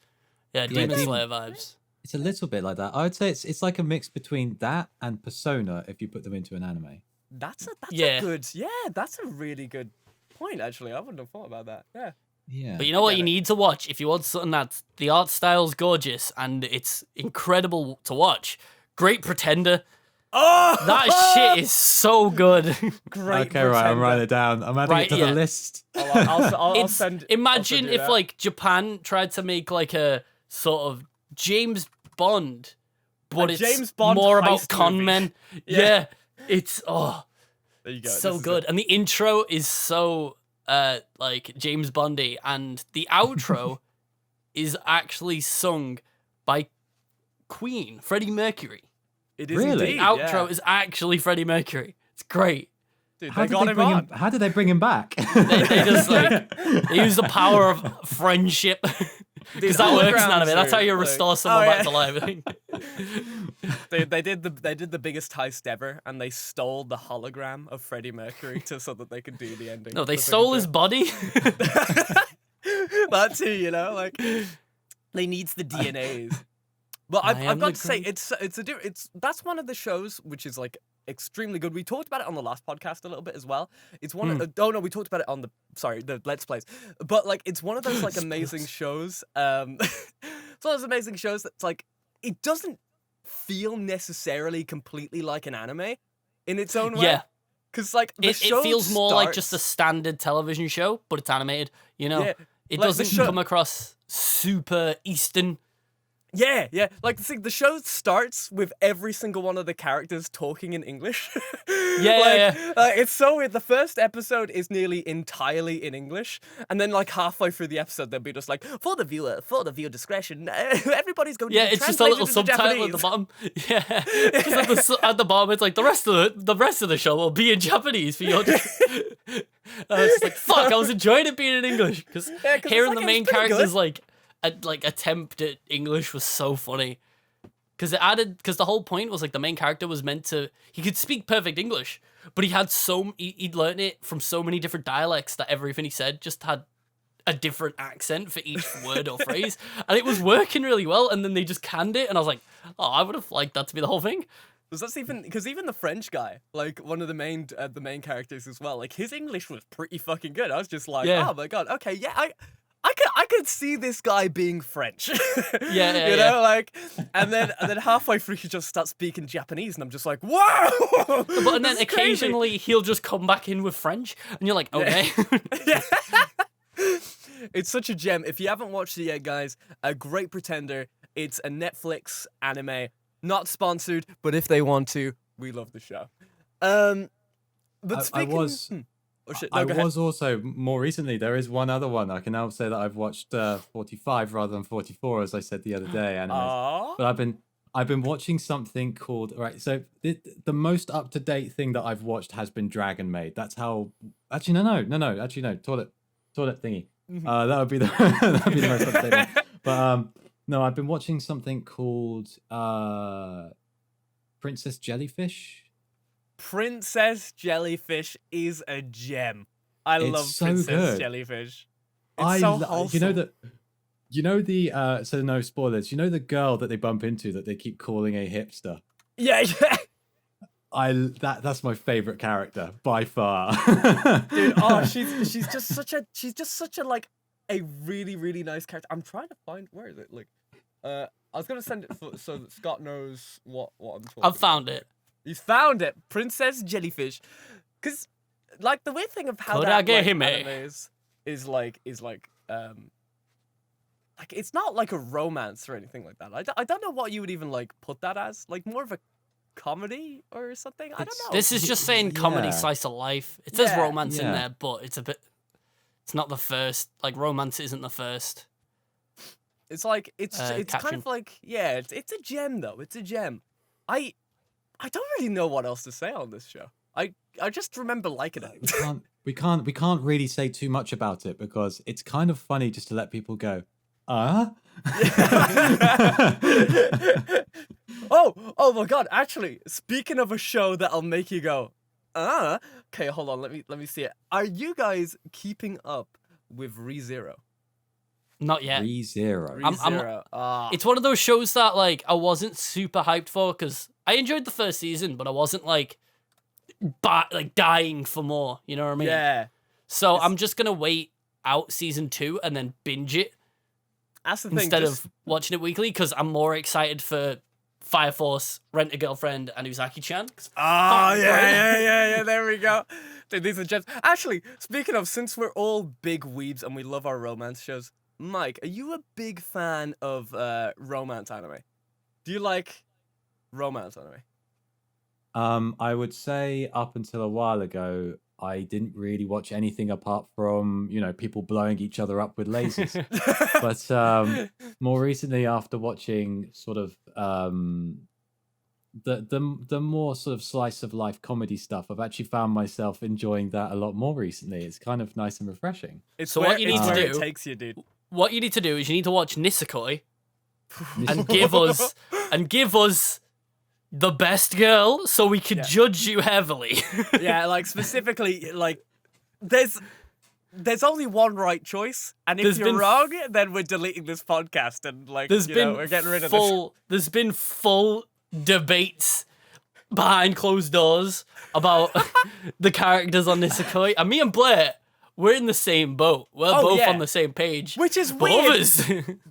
yeah, Demon Demon- Slayer vibes. It's a little bit like that. I would say it's like a mix between that and Persona if you put them into an anime. That's a Yeah. good that's a really good point actually. I wouldn't have thought about that. Yeah. Yeah. But you know what get you it. need to watch if you want something that's the art style's gorgeous and it's incredible to watch. Great Pretender. Oh, That shit is so good. great. Okay, right. I'm Pretender. writing it down. I'm adding Right, it to yeah. the list. I'll It's- send. imagine you if that. like Japan tried to make like a sort of James Bond, but A it's James Bond more about heist con movie. men. Yeah. Yeah, it's There you go. so this is good, it. and the intro is so like James Bondy, and the outro is actually sung by Queen, Freddie Mercury. It is Really? indeed. Outro yeah. is actually Freddie Mercury. It's great. Dude, How they did got they him bring on. him? How did they bring him back? They just like they use the power of friendship because that works in holograms anime. That's how are, you like- restore someone Oh, back yeah. to life. I think. They did the biggest heist ever, and they stole the hologram of Freddie Mercury so that they could do the ending. No, they the stole his signature. body. That too, you know, like they needs the DNAs. But I I've am got the to say, Queen. that's one of the shows which is like extremely good. We talked about it on the last podcast a little bit as well. It's one of oh no, we talked about it on the Let's Plays. But like it's one of those like amazing shows. It's one of those amazing shows that's like it doesn't feel necessarily completely like an anime in its own way. Yeah, Because like the it show feels more like just a starts- standard television show, but it's animated. You know, Yeah, it like the doesn't show- come across super Eastern. Yeah. Like the show starts with every single one of the characters talking in English. Yeah. It's so weird. The first episode is nearly entirely in English, and then like halfway through the episode, they'll be just like, for the viewer discretion, everybody's going to Yeah, be it's just a little translated into subtitle at the Japanese." bottom. Yeah, because at the bottom it's like the rest of the show will be in Japanese for your. It's like fuck, I was enjoying it being in English because Yeah, 'cause it's hearing like, the it was main pretty characters good. attempt at English was so funny. Because the whole point was like the main character was meant to, he could speak perfect English, but he had he'd learned it from so many different dialects that everything he said just had a different accent for each word or phrase, and it was working really well. And then they just canned it, and I was like, oh, I would have liked that to be the whole thing. Because even the French guy, like one of the main characters as well, like his English was pretty fucking good. I was just like, Yeah. oh my god, okay, yeah, I could see this guy being French. Yeah, you yeah. know, like, and then halfway through he just starts speaking Japanese, and I'm just like, whoa! But and then occasionally he'll just come back in with French, and you're like, okay. It's such a gem. If you haven't watched it yet, guys, A Great Pretender. It's a Netflix anime, not sponsored, but if they want to, we love the show. But I speaking, was. Oh shit! No, I go ahead. was also more recently. There is one other one. I can now say that I've watched 45 rather than 44, as I said the other day. Animes. Aw. But I've been watching something called So the most up to date thing that I've watched has been Dragon Maid. That's how. Actually, no. Actually, no. Toilet thingy. That would be the that would be the most up to date one. But no, I've been watching something called Princess Jellyfish. Princess Jellyfish is a gem. I It's love so Princess good. Jellyfish. It's so wholesome. You know the so no spoilers. You know the girl that they bump into that they keep calling a hipster. Yeah. That's my favorite character by far. Dude, oh, she's just such a like a really really nice character. I'm trying to find where is it? Like, I was gonna send it so that Scott knows what I'm talking. I've found it. He's found it, Princess Jellyfish. Cause like the weird thing of how that like, Kuragehime. anime is like it's not like a romance or anything like that. I don't know what you would even like put that as. Like more of a comedy or something. I don't know. This is just saying comedy Yeah. slice of life. It says Yeah. romance in Yeah. there, but it's not the first. Like romance isn't the first. It's like it's kind caption. of like it's a gem though. It's a gem. I don't really know what else to say on this show. I just remember liking it. we can't really say too much about it because it's kind of funny just to let people go, oh my god, actually, speaking of a show that'll make you go, okay, hold on, let me see it. Are you guys keeping up with ReZero? Not yet. ReZero. ReZero. It's one of those shows that like I wasn't super hyped for because I enjoyed the first season, but I wasn't like dying for more. You know what I mean? Yeah. So I'm just gonna wait out season 2 and then binge it That's the thing. instead of watching it weekly because I'm more excited for Fire Force, Rent a Girlfriend, and Uzaki-chan. Yeah. There we go. Dude, these are gems. Actually, speaking of, since we're all big weebs and we love our romance shows, Mike, are you a big fan of romance anime? Do you like romance anime? I would say up until a while ago, I didn't really watch anything apart from, people blowing each other up with lasers. But more recently, after watching sort of the more sort of slice of life comedy stuff, I've actually found myself enjoying that a lot more recently. It's kind of nice and refreshing. So what you need to do, it takes you, dude. What you need to do is you need to watch Nisekoi and give us the best girl so we can judge you heavily. Yeah, like specifically, like there's only one right choice, and if you're wrong, then we're deleting this podcast and like we're getting rid of this. There's been full debates behind closed doors about the characters on Nisekoi, and me and Blair, we're in the same boat. We're both on the same page. Which is weird.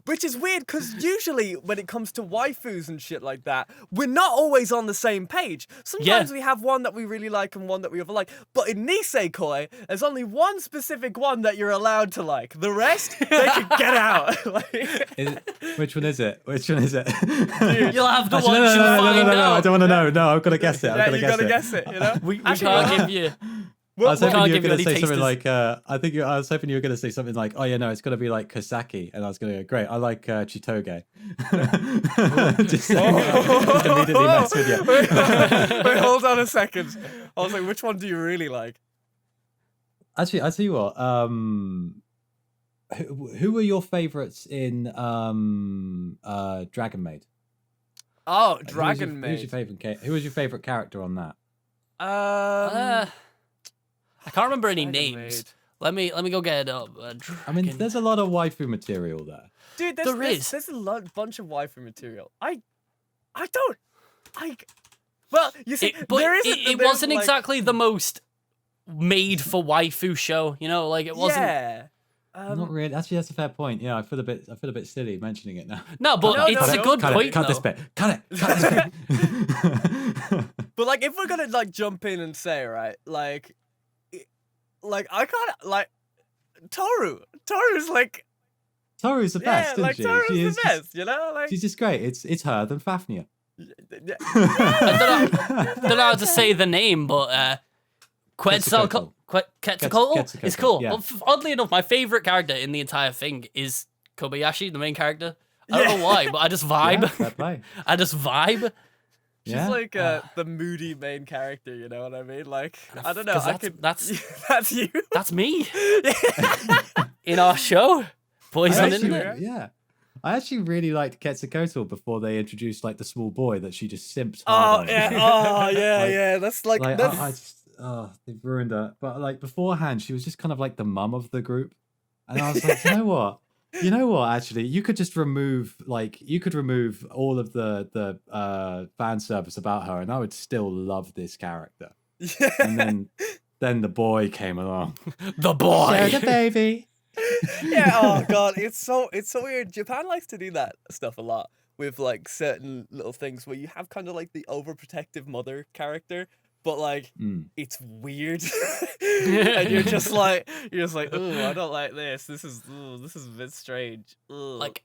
Which is weird, because usually when it comes to waifus and shit like that, we're not always on the same page. Sometimes we have one that we really like and one that we overlike. But in Nisekoi, there's only one specific one that you're allowed to like. The rest, they can get out. Which one is it? Dude, you'll have to watch and find out. I don't want to know. No, I've got to guess it. You got to guess it, you know? We can't give you... I was hoping you were going to say something like, I was hoping you were going to say something like, oh yeah, no, it's got to be like Kosaki. And I was going to go, great, I like Chitoge. just immediately mess with you. Wait, hold on a second. I was like, which one do you really like? Actually, I'll tell you what, who were your favorites in Dragon Maid? Oh, Dragon Maid. Who was your favorite character on that? I can't remember any names. Let me go get it up. I mean, there's a lot of waifu material there. Dude, there's a bunch of waifu material. Well, you see, it wasn't like... exactly the most made for waifu show, you know, like it wasn't. Yeah. Not really. Actually, that's a fair point. Yeah, I feel a bit silly mentioning it now. No, but it's a good point. Cut this bit. Cut this bit. But like, if we're gonna like jump in and say, right, like I can't like Toru's like. Toru's the best, isn't she? Toru's the best, you know? Like... She's just great. It's her than Fafnir. I don't know how to say the name, but Quetzalcoatl is cool. Yeah. Well, oddly enough, my favorite character in the entire thing is Kobayashi, the main character. I don't know why, but I just vibe. Yeah, fair play. I just vibe. She's like the moody main character, you know what I mean? Like, I don't know. That's you. That's me. In our show, Boys on Internet. Yeah. I actually really liked Quetzalcoatl before they introduced like the small boy that she just simped. Yeah. That's like they've ruined her. But like beforehand, she was just kind of like the mum of the group, and I was like, you know what? Actually, you could just remove all of the fan service about her, and I would still love this character. Yeah. And then the boy came along. The boy, share the baby. Yeah. Oh god, it's so weird. Japan likes to do that stuff a lot with like certain little things where you have kind of like the overprotective mother character. But like, it's weird, and you're just like, ooh, I don't like this. This is a bit strange. Ugh. Like,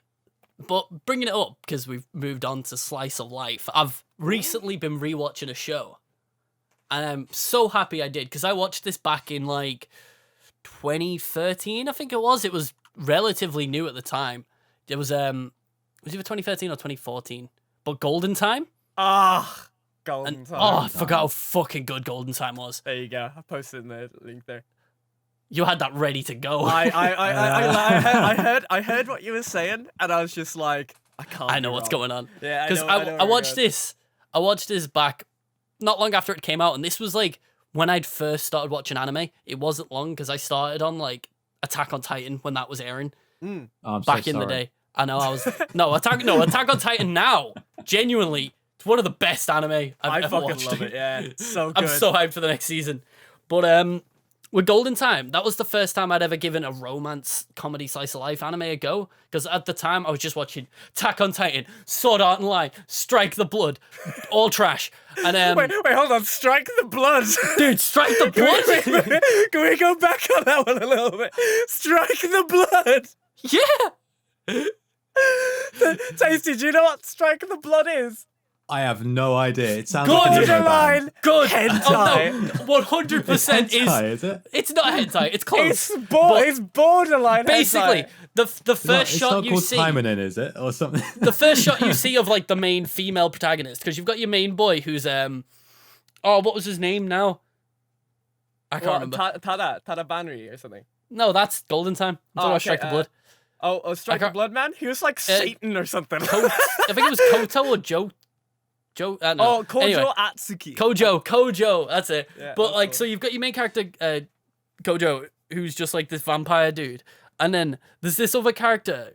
but bringing it up because we've moved on to slice of life. I've recently been rewatching a show, and I'm so happy I did because I watched this back in like 2013, I think it was. It was relatively new at the time. It was either 2013 or 2014. But Golden Time. Golden Time. Oh, I forgot how fucking good Golden Time was. There you go. I posted in the link there. You had that ready to go. I heard what you were saying, and I was just like, I can't. I know what's going on. Yeah, because I watched this. I watched this back not long after it came out, and this was like when I'd first started watching anime. It wasn't long because I started on like Attack on Titan when that was airing back in the day. I know I was Attack on Titan now. Genuinely, it's one of the best anime I've ever watched. I fucking love it. Yeah, it's so good. I'm so hyped for the next season. But with Golden Time, that was the first time I'd ever given a romance comedy slice of life anime a go. Because at the time, I was just watching Attack on Titan, Sword Art Online, Strike the Blood, all trash. And wait, hold on, Strike the Blood. Dude, Strike the Blood? Can we go back on that one a little bit? Strike the Blood. Yeah. Tasty, do you know what Strike the Blood is? I have no idea. It sounds borderline good hentai. Oh, no, 100% is it? It's not hentai. It's close. It's borderline. Basically, hentai. the first shot you see. It's not called Timon, is it, or something? The first shot you see of like the main female protagonist, because you've got your main boy who's what was his name now? I can't remember. Tada Banri or something. No, that's Golden Time. I'm talking about Strike the Blood. Strike the Blood Man. He was like Satan or something. I think it was Koto or Joe. No. Kojo anyway, Atsuki. Kojo, that's it. Yeah, but like, so you've got your main character, Kojo, who's just like this vampire dude, and then there's this other character,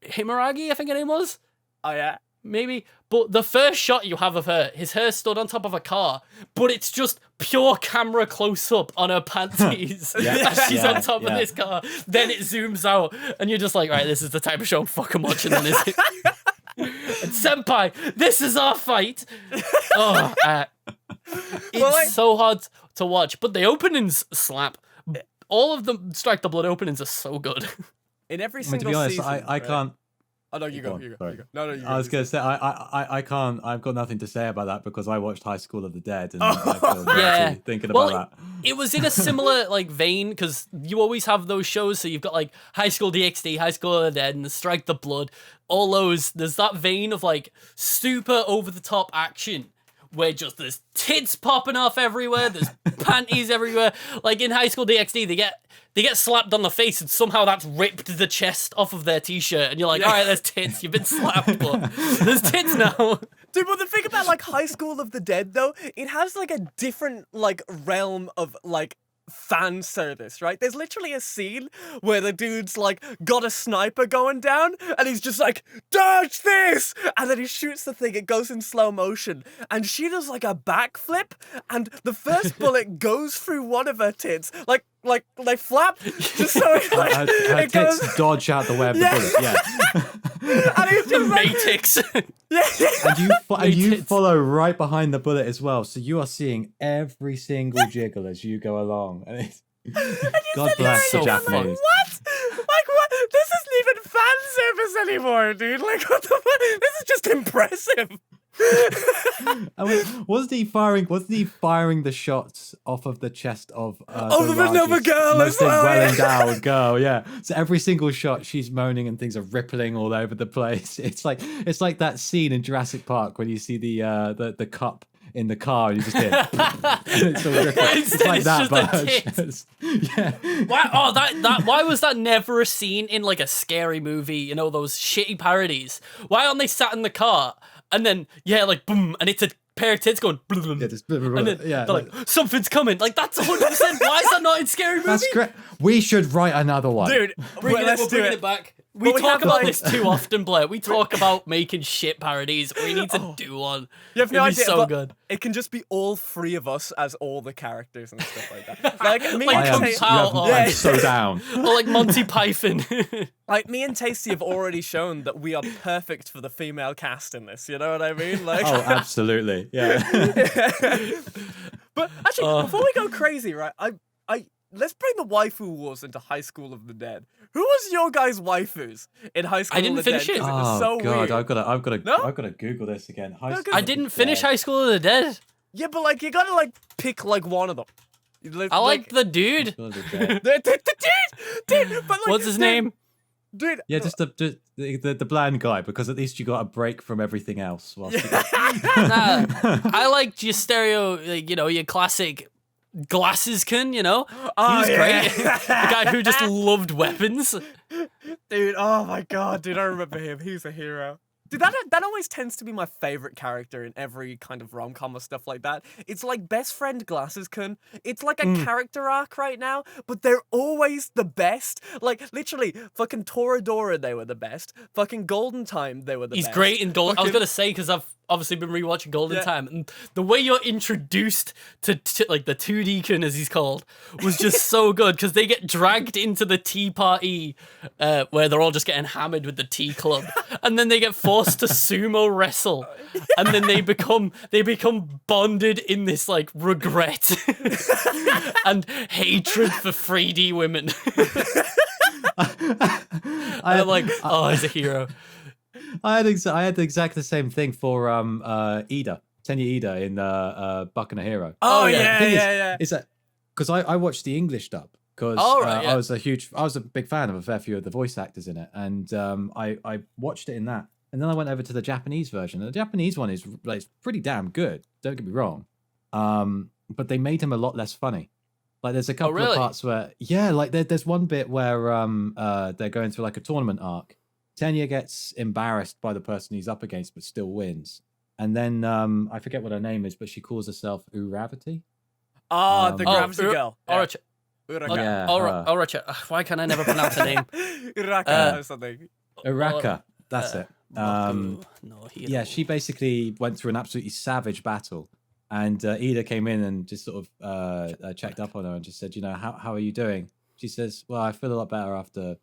Himaragi, I think her name was. Oh yeah, maybe. But the first shot you have of her, his hair stood on top of a car, but it's just pure camera close up on her panties as she's on top of this car. Then it zooms out, and you're just like, right, this is the type of show I'm fucking watching, then, is it? And Senpai, this is our fight. It's so hard to watch, but the openings slap. All of the Strike the Blood openings are so good. In every to single be honest, season, I can't. Oh no, you go. No, you go. I was gonna say I can't. I've got nothing to say about that because I watched High School of the Dead and I feel guilty thinking about that. It was in a similar like vein because you always have those shows. So you've got like High School DxD, High School of the Dead, and Strike the Blood. All those. There's that vein of like super over the top action where just there's tits popping off everywhere. There's panties everywhere. Like in High School DxD, they get slapped on the face and somehow that's ripped the chest off of their t-shirt and you're like, all right, there's tits. You've been slapped, but there's tits now. Dude, but the thing about like High School of the Dead though, it has like a different like realm of like fan service, right? There's literally a scene where the dude's like got a sniper going down and he's just like, dodge this, and then he shoots the thing, it goes in slow motion and she does like a backflip and the first bullet goes through one of her tits like they flap just so her tits dodge out the way of the bullet. And he's just like and you follow right behind the bullet as well, so you are seeing every single jiggle as you go along. And God bless the Japanese. What? Like what? This isn't even fan service anymore, dude. Like what the fuck? This is just impressive. Wasn't he firing the shots off of the chest of another girl as well? Well endowed girl, yeah. So every single shot, she's moaning and things are rippling all over the place. It's like that scene in Jurassic Park when you see the cup in the car and you just hear it's like that, but yeah. Why was that never a scene in like a scary movie? You know, those shitty parodies. Why aren't they sat in the car? And then, like, boom, and it's a pair of tits going, blah, blah, blah. And then they're like, something's coming. Like, that's 100%. Why is that not in scary movie? That's great. We should write another one. Dude, let's do it back. We talk about this too often, Blair. We talk about making shit parodies. We need to do one. You have no idea. So good. It can just be all three of us as all the characters and stuff like that. Like me like and I'm so down. Or like Monty Python. Like me and Tasty have already shown that we are perfect for the female cast in this. You know what I mean? Like, oh, absolutely, yeah. But actually, before we go crazy, right? Let's bring the waifu wars into High School of the Dead. Who was your guys' waifus in High School of the Dead? I didn't finish it. It was so God, weird. I've got to Google this again. I didn't finish High School of the Dead. Yeah, but like you gotta like pick like one of them. I like the dude. The dude, but like, what's his name? Dude, Yeah, just the bland guy, because at least you got a break from everything else. Whilst Nah, I liked your stereo, like, you know, your classic Glasseskin, you know? He was great. The guy who just loved weapons. Dude, oh my god, dude, I remember him. He's a hero. Dude, that always tends to be my favorite character in every kind of rom-com or stuff like that. It's like best friend Glasseskin. It's like a character arc right now, but they're always the best. Like, literally, fucking Toradora, they were the best. Fucking Golden Time, they were the best. He's great in Golden. I was gonna say, because I've obviously been rewatching Golden Time, and the way you're introduced to like the 2D-kun, as he's called, was just so good, because they get dragged into the tea party where they're all just getting hammered with the tea club, and then they get forced to sumo wrestle, and then they become bonded in this like regret and hatred for 3D women. I'm like, oh, he's a hero. I had exactly the same thing for Ida, Tenya Ida in Buck and a Hero. Oh, The yeah, thing yeah. is that because I watched the English dub, because right, yeah. I was a big fan of a fair few of the voice actors in it, and I watched it in that, and then I went over to the Japanese version. And the Japanese one is like pretty damn good. Don't get me wrong, but they made him a lot less funny. Like there's a couple of parts where like there's one bit where they're going through like a tournament arc. Tenya gets embarrassed by the person he's up against, but still wins. And then I forget what her name is, but she calls herself Uravity. The Gravity Girl. Orochi. Yeah, Orochi. Why can I never pronounce her name? Uraka or something. Uraka, that's it. No, Yeah, she basically went through an absolutely savage battle. And Ida came in and just sort of checked up on her and just said, how are you doing? She says, well, I feel a lot better after,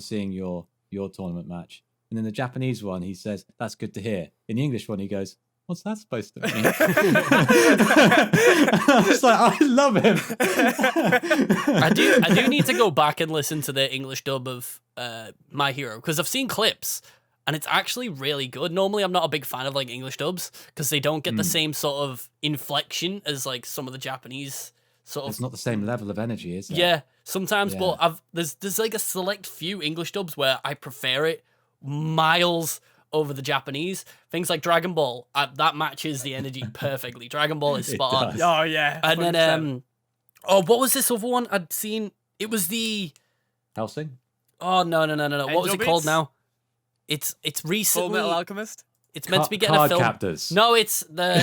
seeing your tournament match. And in the Japanese one, he says, that's good to hear. In the English one, he goes, what's that supposed to mean? I was like, I love him. I do need to go back and listen to the English dub of My Hero, because I've seen clips and it's actually really good. Normally, I'm not a big fan of like English dubs because they don't get the same sort of inflection as like some of the Japanese sort of. It's not the same level of energy, is it? Yeah, sometimes, but there's like a select few English dubs where I prefer it miles over the Japanese. Things like Dragon Ball, that matches the energy perfectly. Dragon Ball is spot on. Oh yeah. And 100%. then what was this other one I'd seen? It was the Helsing? Oh no. What was it called Beats? now? It's recently. Full Metal Alchemist. It's meant to be getting Card a film. Captors. No, it's an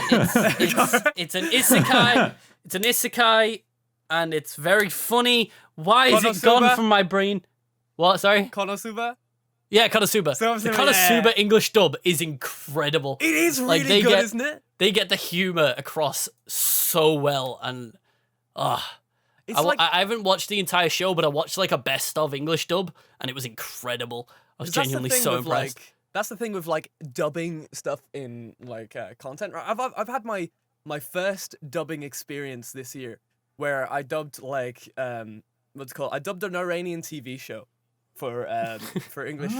isekai. It's an isekai, and it's very funny. Why is it Konosuba? gone from my brain? What? Sorry. Konosuba. Yeah, Konosuba. So The yeah. Konosuba English dub is incredible. It is Like, really good, isn't it? They get the humor across so well, and It's like I haven't watched the entire show, but I watched like a best of English dub, and it was incredible. I was that's the genuinely thing so with, impressed. Like, that's the thing with like dubbing stuff in like content. Right? I've had my first dubbing experience this year, where I dubbed like what's it called? I dubbed an Iranian TV show for English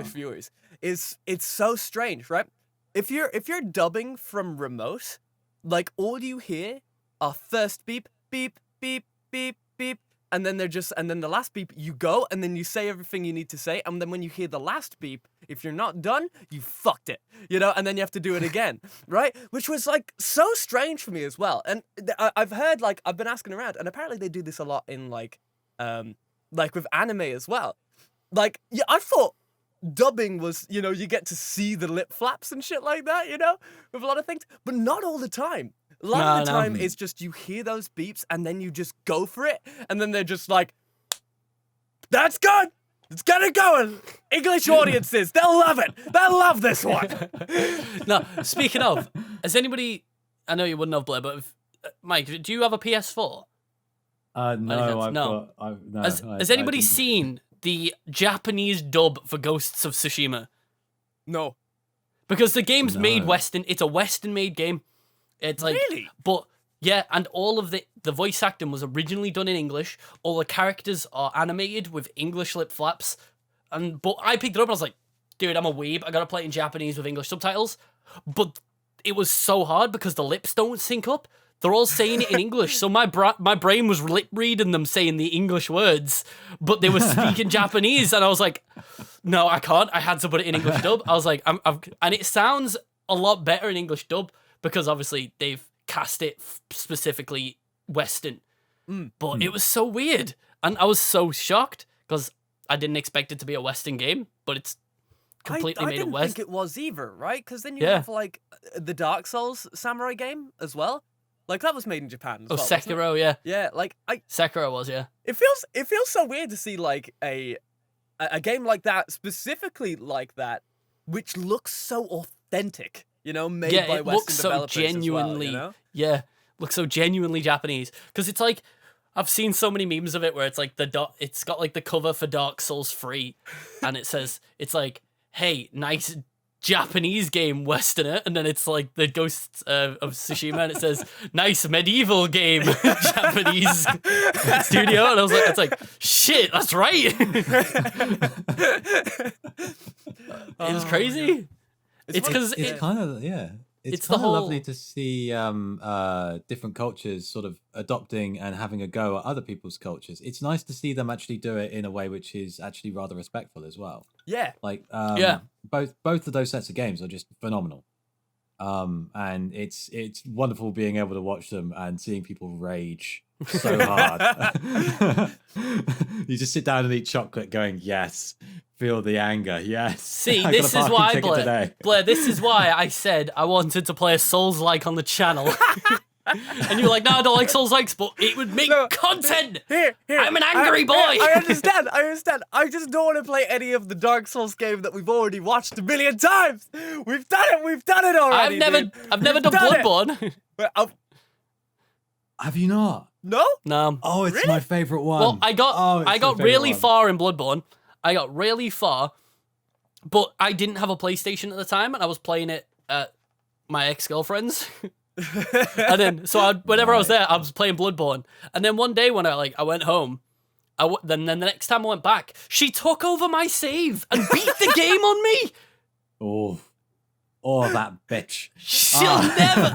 viewers. It's so strange, right? If you're dubbing from remote, like all you hear are first beep beep beep beep beep, and then the last beep you go, and then you say everything you need to say, and then when you hear the last beep, if you're not done, you fucked it, and then you have to do it again, right? Which was like so strange for me as well. And I've heard, like, I've been asking around, and apparently they do this a lot in like with anime as well. Like, yeah, I thought dubbing was, you get to see the lip flaps and shit like that, with a lot of things, but not all the time. A lot of the time, it's just you hear those beeps and then you just go for it, and then they're just like, that's good! Let's get it going! English audiences, they'll love it! They'll love this one! No, speaking of, has anybody... I know you wouldn't have, Blair, but Mike, do you have a PS4? No, Has anybody seen the Japanese dub for Ghosts of Tsushima? No. Because the game's made No. Western. It's a Western-made game. It's like, Really? But yeah, and all of the voice acting was originally done in English. All the characters are animated with English lip flaps. But I picked it up and I was like, dude, I'm a weeb. I gotta play it in Japanese with English subtitles. But it was so hard because the lips don't sync up. they're all saying it in English. So my brain was lip reading them saying the English words, but they were speaking Japanese, and I was like, no, I can't. I had to put it in English dub. I was like, and it sounds a lot better in English dub because obviously they've cast it specifically Western. But it was so weird, and I was so shocked because I didn't expect it to be a Western game, but it's completely made it West. I didn't think it was either, right? Because then you have like the Dark Souls samurai game as well. Like that was made in Japan as well. Sekiro, yeah. Yeah, like Sekiro was, yeah. It feels so weird to see like a game like that, specifically like that, which looks so authentic, you know, made by Western looks so developers genuinely, as well, you know? Yeah, looks so genuinely Japanese. Because it's like, I've seen so many memes of it where it's like it's got like the cover for Dark Souls 3, and it says, it's like, hey, nice Japanese game, Westerner, and then it's like the Ghosts of Tsushima, and it says, nice medieval game, Japanese studio, and I was like, it's like, shit, that's right. It was crazy. It's because it's kind of It's the kind of whole... lovely to see different cultures sort of adopting and having a go at other people's cultures. It's nice to see them actually do it in a way which is actually rather respectful as well. Yeah. Like both of those sets of games are just phenomenal. And it's wonderful being able to watch them and seeing people rage so hard. You just sit down and eat chocolate going, yes. Feel the anger, yes. See, this is why, Blair, this is why I said I wanted to play a Souls-like on the channel. And you're like, no, I don't like Souls-likes, but it would make content. Here. I'm an angry boy. I understand. I just don't want to play any of the Dark Souls game that we've already watched a million times. We've done it already. I've never done Bloodborne. Have you not? No? No. Oh, it's really? my favorite one. Well, I got really far in Bloodborne. I got really far, but I didn't have a PlayStation at the time, and I was playing it at my ex-girlfriend's. And then, whenever I was there, I was playing Bloodborne. And then one day when I went home, then the next time I went back, she took over my save and beat the game on me. Oh, that bitch.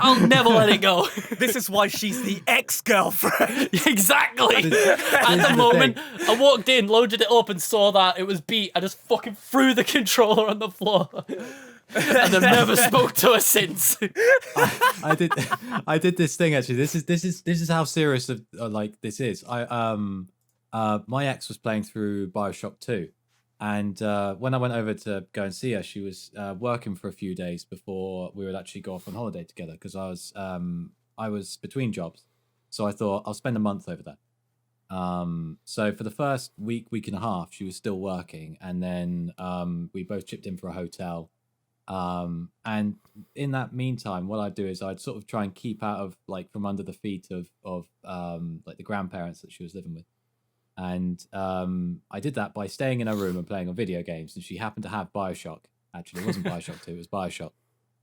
I'll never let it go. This is why she's the ex-girlfriend. Exactly. At the moment, I walked in, loaded it up, and saw that it was beat. I just fucking threw the controller on the floor. And I've never spoke to her since. I did this thing actually. This is how serious this is. My ex was playing through BioShock 2. And when I went over to go and see her, she was working for a few days before we would actually go off on holiday together because I was between jobs. So I thought I'll spend a month over there. So for the first week and a half, she was still working. And then we both chipped in for a hotel. And in that meantime, what I'd do is I'd sort of try and keep out of from under the feet of the grandparents that she was living with. And I did that by staying in her room and playing on video games. And she happened to have BioShock. Actually, it wasn't BioShock 2, it was BioShock.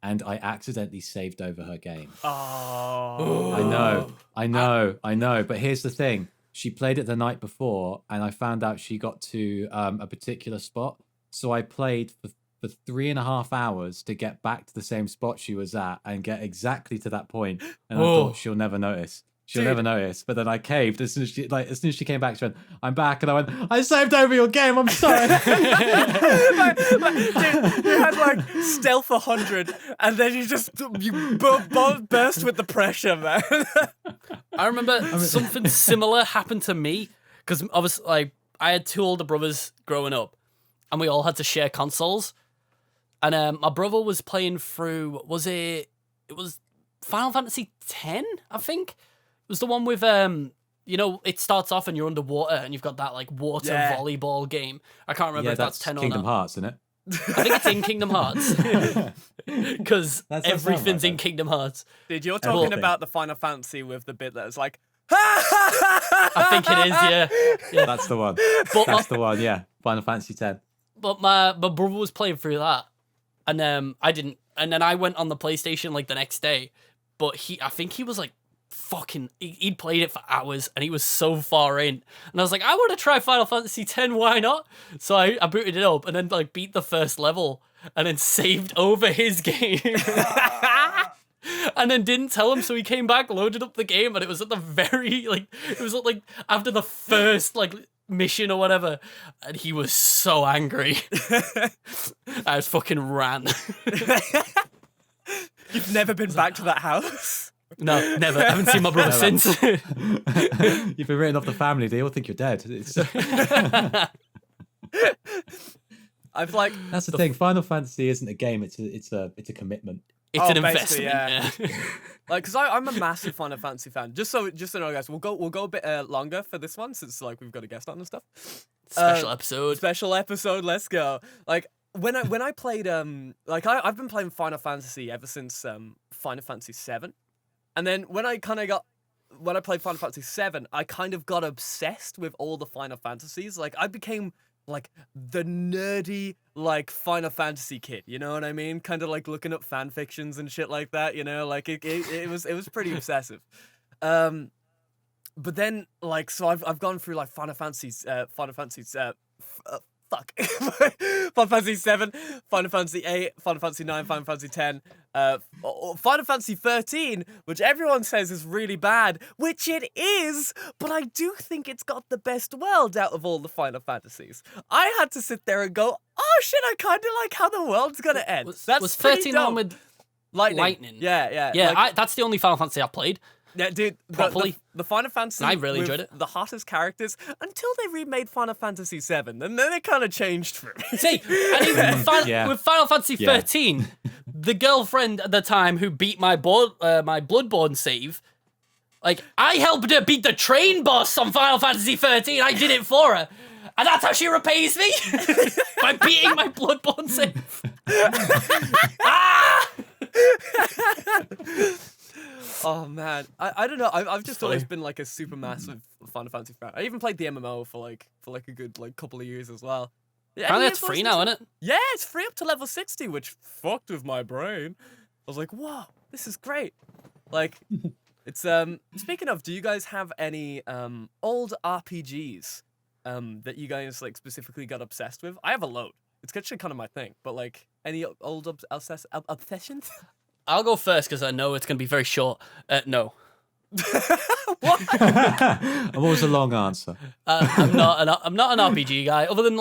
And I accidentally saved over her game. Oh. I know. But here's the thing. She played it the night before, and I found out she got to a particular spot. So I played for 3.5 hours to get back to the same spot she was at and get exactly to that point. And I thought, she'll never notice. She'll never notice. But then I caved as soon as she came back. She went, "I'm back," and I went, "I saved over your game. I'm sorry." You had stealth 100, and then you burst with the pressure, man. I remember something similar happened to me because obviously I had 2 older brothers growing up, and we all had to share consoles. And my brother was playing through. It was Final Fantasy X, I think. It was the one with it starts off and you're underwater and you've got that water volleyball game. I can't remember if that's 10 or not. Kingdom Hearts, isn't it? I think it's in Kingdom Hearts because everything's in Kingdom Hearts. Dude, you're talking about the Final Fantasy with the bit that's like, I think it is, yeah. That's the one. That's the one, yeah. Final Fantasy X. But my brother was playing through that, and I didn't. And then I went on the PlayStation the next day, but I think he was he'd played it for hours and he was so far in, and I was like, I want to try Final Fantasy X, why not? So I booted it up and then beat the first level and then saved over his game. and then didn't tell him, so he came back, loaded up the game, and it was at the very, after the first, mission or whatever, and he was so angry. I just fucking ran. You've never been back to that house? No, never. I haven't seen my brother since. You've been written off the family. They all think you're dead. I've like That's the thing. Final Fantasy isn't a game. It's a commitment. It's an basically, investment. yeah. Like, because I'm a massive Final Fantasy fan. Just so you know, guys, we'll go a bit longer for this one since we've got a guest on and stuff. Special episode. Special episode. Let's go. Like when I played I've been playing Final Fantasy ever since Final Fantasy 7, and then when I played Final Fantasy 7, I kind of got obsessed with all the Final Fantasies. Like I became the nerdy Final Fantasy kid, you know what I mean? Kind of looking up fan fictions and shit like that, you know. It was pretty obsessive. But then so I've gone through Final Fantasy's Final Fantasy 7, Final Fantasy 8, Final Fantasy 9, Final Fantasy 10, Final Fantasy 13, which everyone says is really bad, which it is, but I do think it's got the best world out of all the Final Fantasies. I had to sit there and go, oh shit, I kind of like how the world's gonna end. Was 13 pretty dope. on with Lightning? Yeah. Yeah, that's the only Final Fantasy I've played. Yeah, dude, properly. The Final Fantasy. I really with enjoyed it. The hottest characters until they remade Final Fantasy 7, and then it kind of changed for me. See, and even with Final Fantasy 13, the girlfriend at the time who beat my Bloodborne save, I helped her beat the train boss on Final Fantasy 13. I did it for her. And that's how she repays me? By beating my Bloodborne save. Oh man, I don't know. I've just always been a super massive Final Fantasy fan. I even played the MMO for a good couple of years as well. Yeah, Apparently it's free now, isn't it? Yeah, it's free up to level 60, which fucked with my brain. I was like, whoa, this is great. It's speaking of, do you guys have any old RPGs that you guys specifically got obsessed with? I have a load. It's actually kind of my thing, but any old obsessions? I'll go first because I know it's going to be very short. No. What? And what was the long answer? I'm not an RPG guy. Other than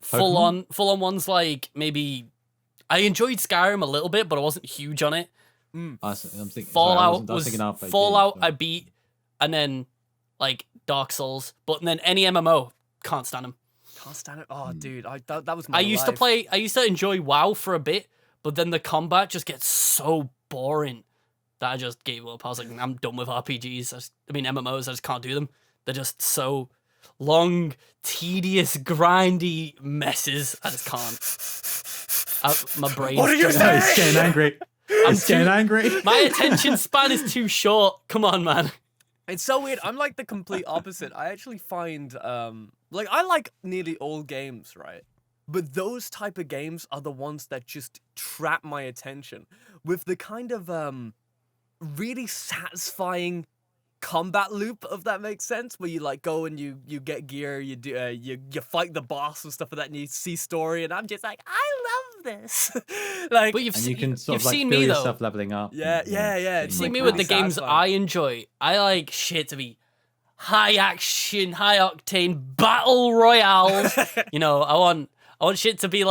full on ones maybe I enjoyed Skyrim a little bit, but I wasn't huge on it. I'm thinking Fallout I was thinking RPG, Fallout. so. I beat, and then Dark Souls, but then any MMO can't stand them. Can't stand it. Oh, dude, that was my I used to enjoy WoW for a bit. But then the combat just gets so boring that I just gave up. I was like, I'm done with RPGs. MMOs, I just can't do them. They're just so long, tedious, grindy messes. I just can't. My brain. What are you saying? It's getting angry. Getting angry. My attention span is too short. Come on, man. It's so weird. I'm the complete opposite. I actually find, I like nearly all games, right? But those type of games are the ones that just trap my attention with the kind of really satisfying combat loop, if that makes sense, where you go and you get gear, you do you fight the boss and stuff like that, and you see story, and I'm just like, I love this. But and you can sort of seen feel me yourself though. leveling up. Yeah. You've It's seen me really with the games satisfying. I enjoy. I like shit to be high action, high octane battle royales. I want shit to be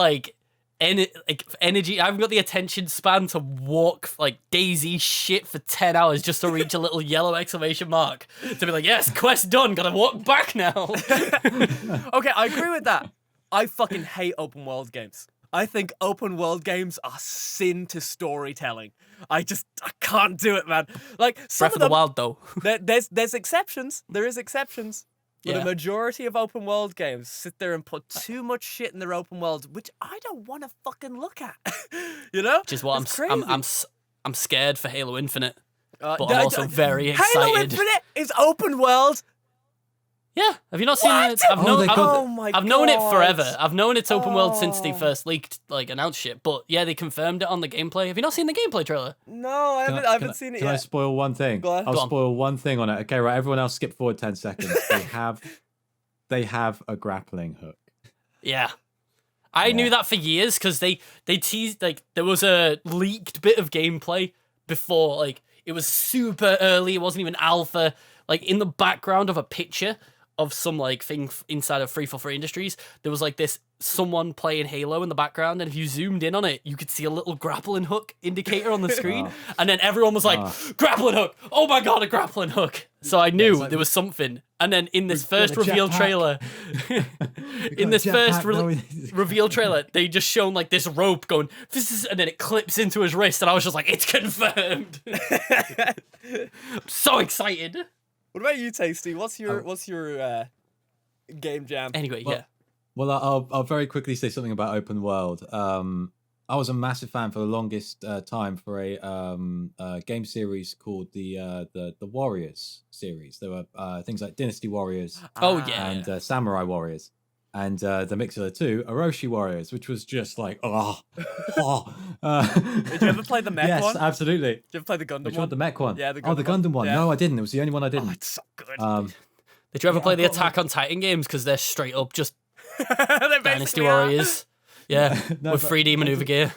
energy. I haven't got the attention span to walk Daisy shit for 10 hours just to reach a little yellow exclamation mark. To be like, yes, quest done, gotta walk back now. Okay, I agree with that. I fucking hate open world games. I think open world games are sin to storytelling. I can't do it, man. Some Breath of of them, the Wild, though. there's exceptions. There is exceptions. But Yeah. a majority of open world games sit there and put too much shit in their open world, which I don't want to fucking look at. Which is what It's I'm scared for Halo Infinite. But d- I'm also d- very Halo excited. Infinite is open world. Yeah, have you not seen What? it? Oh my I've known it God. forever. I've known it's open world since they Oh. first leaked, announced shit. But yeah, they confirmed it on the gameplay. Have you not seen the gameplay trailer? No, I haven't seen it Can I yet. spoil one thing? Go on. I'll Go on. spoil one thing on it. Okay, right. Everyone else skip forward 10 seconds. They have a grappling hook. Yeah. I knew that for years because they teased, there was a leaked bit of gameplay before, like, it was super early. It wasn't even alpha. Like, in the background of a picture of some, like, thing inside of 343 Industries, there was, like, someone playing Halo in the background, and if you zoomed in on it, you could see a little grappling hook indicator on the screen, and then everyone was like, grappling hook! Oh my god, a grappling hook! So I knew there was something. And then in this first reveal trailer, reveal trailer, they just shown, like, this rope going, and then it clips into his wrist, and I was just like, it's confirmed! I'm so excited! What about you, Tasty? What's your game jam? Anyway, Well, I'll very quickly say something about open world. I was a massive fan for the longest time for a game series called the Warriors series. There were things like Dynasty Warriors, and Samurai Warriors, and the mix of the two, Orochi Warriors, which was just like Did you ever play the mech one? Yes, absolutely. Did you ever play the Gundam Which one? one? The mech one? Yeah, the Gundam one. Yeah. No, I didn't. It was the only one I didn't. Oh, it's so good. Did you ever play the Attack on Titan games? Because they're straight up just They Dynasty basically are. Warriors. Yeah, No, with but 3D maneuver gear.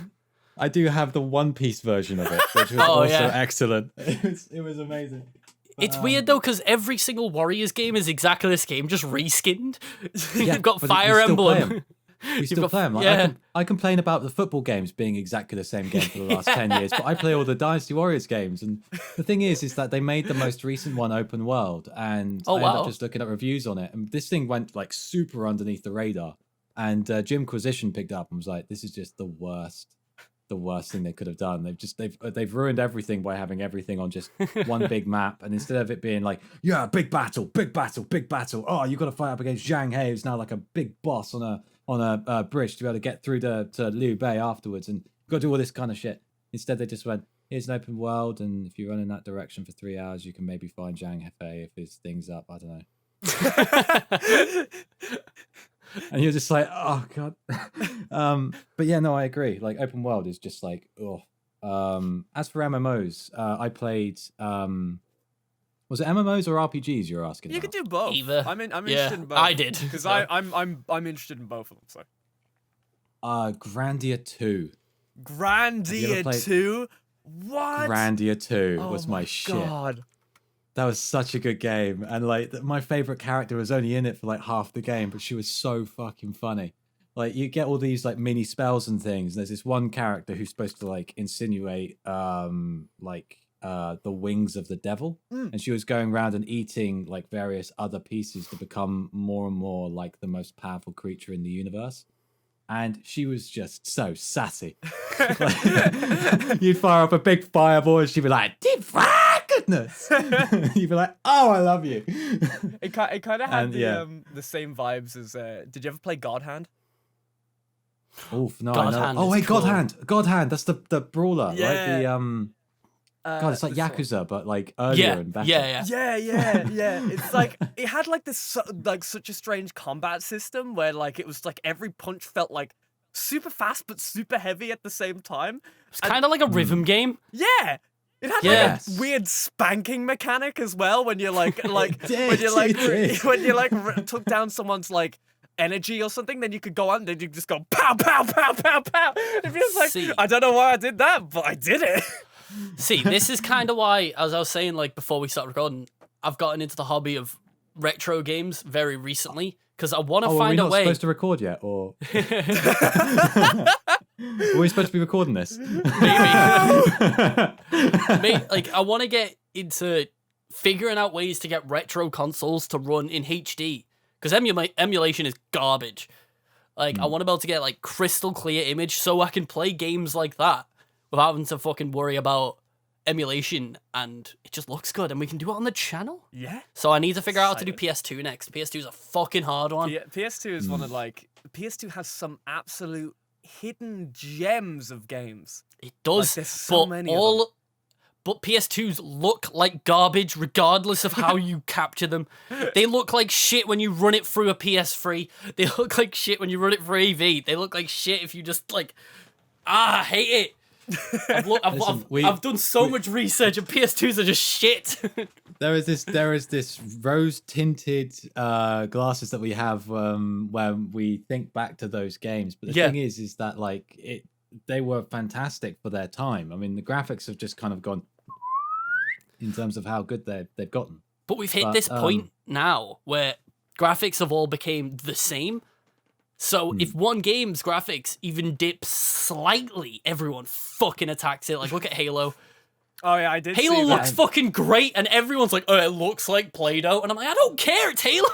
I do have the One Piece version of it, which was also excellent. It was amazing. It's weird though, because every single Warriors game is exactly this game, just reskinned. You've got Fire Emblem. We still play them. Like, I complain about the football games being exactly the same game for the last 10 years, but I play all the Dynasty Warriors games. And the thing is that they made the most recent one open world, and I ended up just looking at reviews on it. And this thing went like super underneath the radar. And Jimquisition picked up and was like, "This is just the worst thing they could have done. They've ruined everything by having everything on just one big map, and instead of it being like, yeah, big battle, oh, you got to fight up against Zhang He, who's now like a big boss on a bridge to be able to get through to Liu Bei afterwards, and you've got to do all this kind of shit. Instead, they just went, here's an open world, and if you run in that direction for 3 hours, you can maybe find Zhang He if his thing's up. I don't know." And you're just like, oh god. But yeah, no, I agree. Like, open world is just like, oh. As for MMOs, I played. Was it MMOs or RPGs you were asking? You about? could do both. Either. I'm interested in both. I did because I'm interested in both of them. So. Grandia 2. Grandia 2. What? Grandia 2 was my shit. God. That was such a good game, and like my favorite character was only in it for like half the game, but she was so fucking funny. Like, you get all these like mini spells and things. And there's this one character who's supposed to like insinuate the wings of the devil, and she was going around and eating like various other pieces to become more and more like the most powerful creature in the universe. And she was just so sassy. Like, you'd fire up a big fireball, and she'd be like, goodness. You'd be like, oh, I love you. It kind of had the same vibes as. Did you ever play God Hand? Oof, no, God I know. Hand Oh wait, is cool. God Hand. That's the brawler, right? Yeah. God, it's like Yakuza, but like earlier and better. Yeah. It's like it had like this like such a strange combat system where like it was like every punch felt like super fast but super heavy at the same time. It's kind of like a rhythm game. Yeah. It had like a weird spanking mechanic as well when you like when you took down someone's like energy or something, then you could go on and then you just go pow pow pow pow pow. It feels like I don't know why I did that, but I did it. See, this is kind of why, as I was saying, like before we started recording, I've gotten into the hobby of retro games very recently because I want to find a way. Are we not supposed to record yet, or are we supposed to be recording this? Maybe. Like, I want to get into figuring out ways to get retro consoles to run in HD because emulation is garbage. Like, I want to be able to get like crystal clear image so I can play games like that without having to fucking worry about emulation, and it just looks good, and we can do it on the channel. Yeah. So I need to figure out how to do PS2 next. PS2 is a fucking hard one. PS2 is one of like PS2 has some absolute hidden gems of games. It does. Like, there's so many of them. But PS2s look like garbage regardless of how you capture them. They look like shit when you run it through a PS3. They look like shit when you run it through AV. They look like shit if you just like, I hate it. I've done so much research, and PS2s are just shit. There is this rose tinted glasses that we have when we think back to those games. But the thing is that like they were fantastic for their time. I mean, the graphics have just kind of gone in terms of how good they've gotten. But we've hit this point now where graphics have all became the same. So if one game's graphics even dips slightly, everyone fucking attacks it. Like, look at Halo. Oh yeah, I did. Halo see looks that. fucking great, and everyone's like, "Oh, it looks like Play-Doh," and I'm like, "I don't care. It's Halo.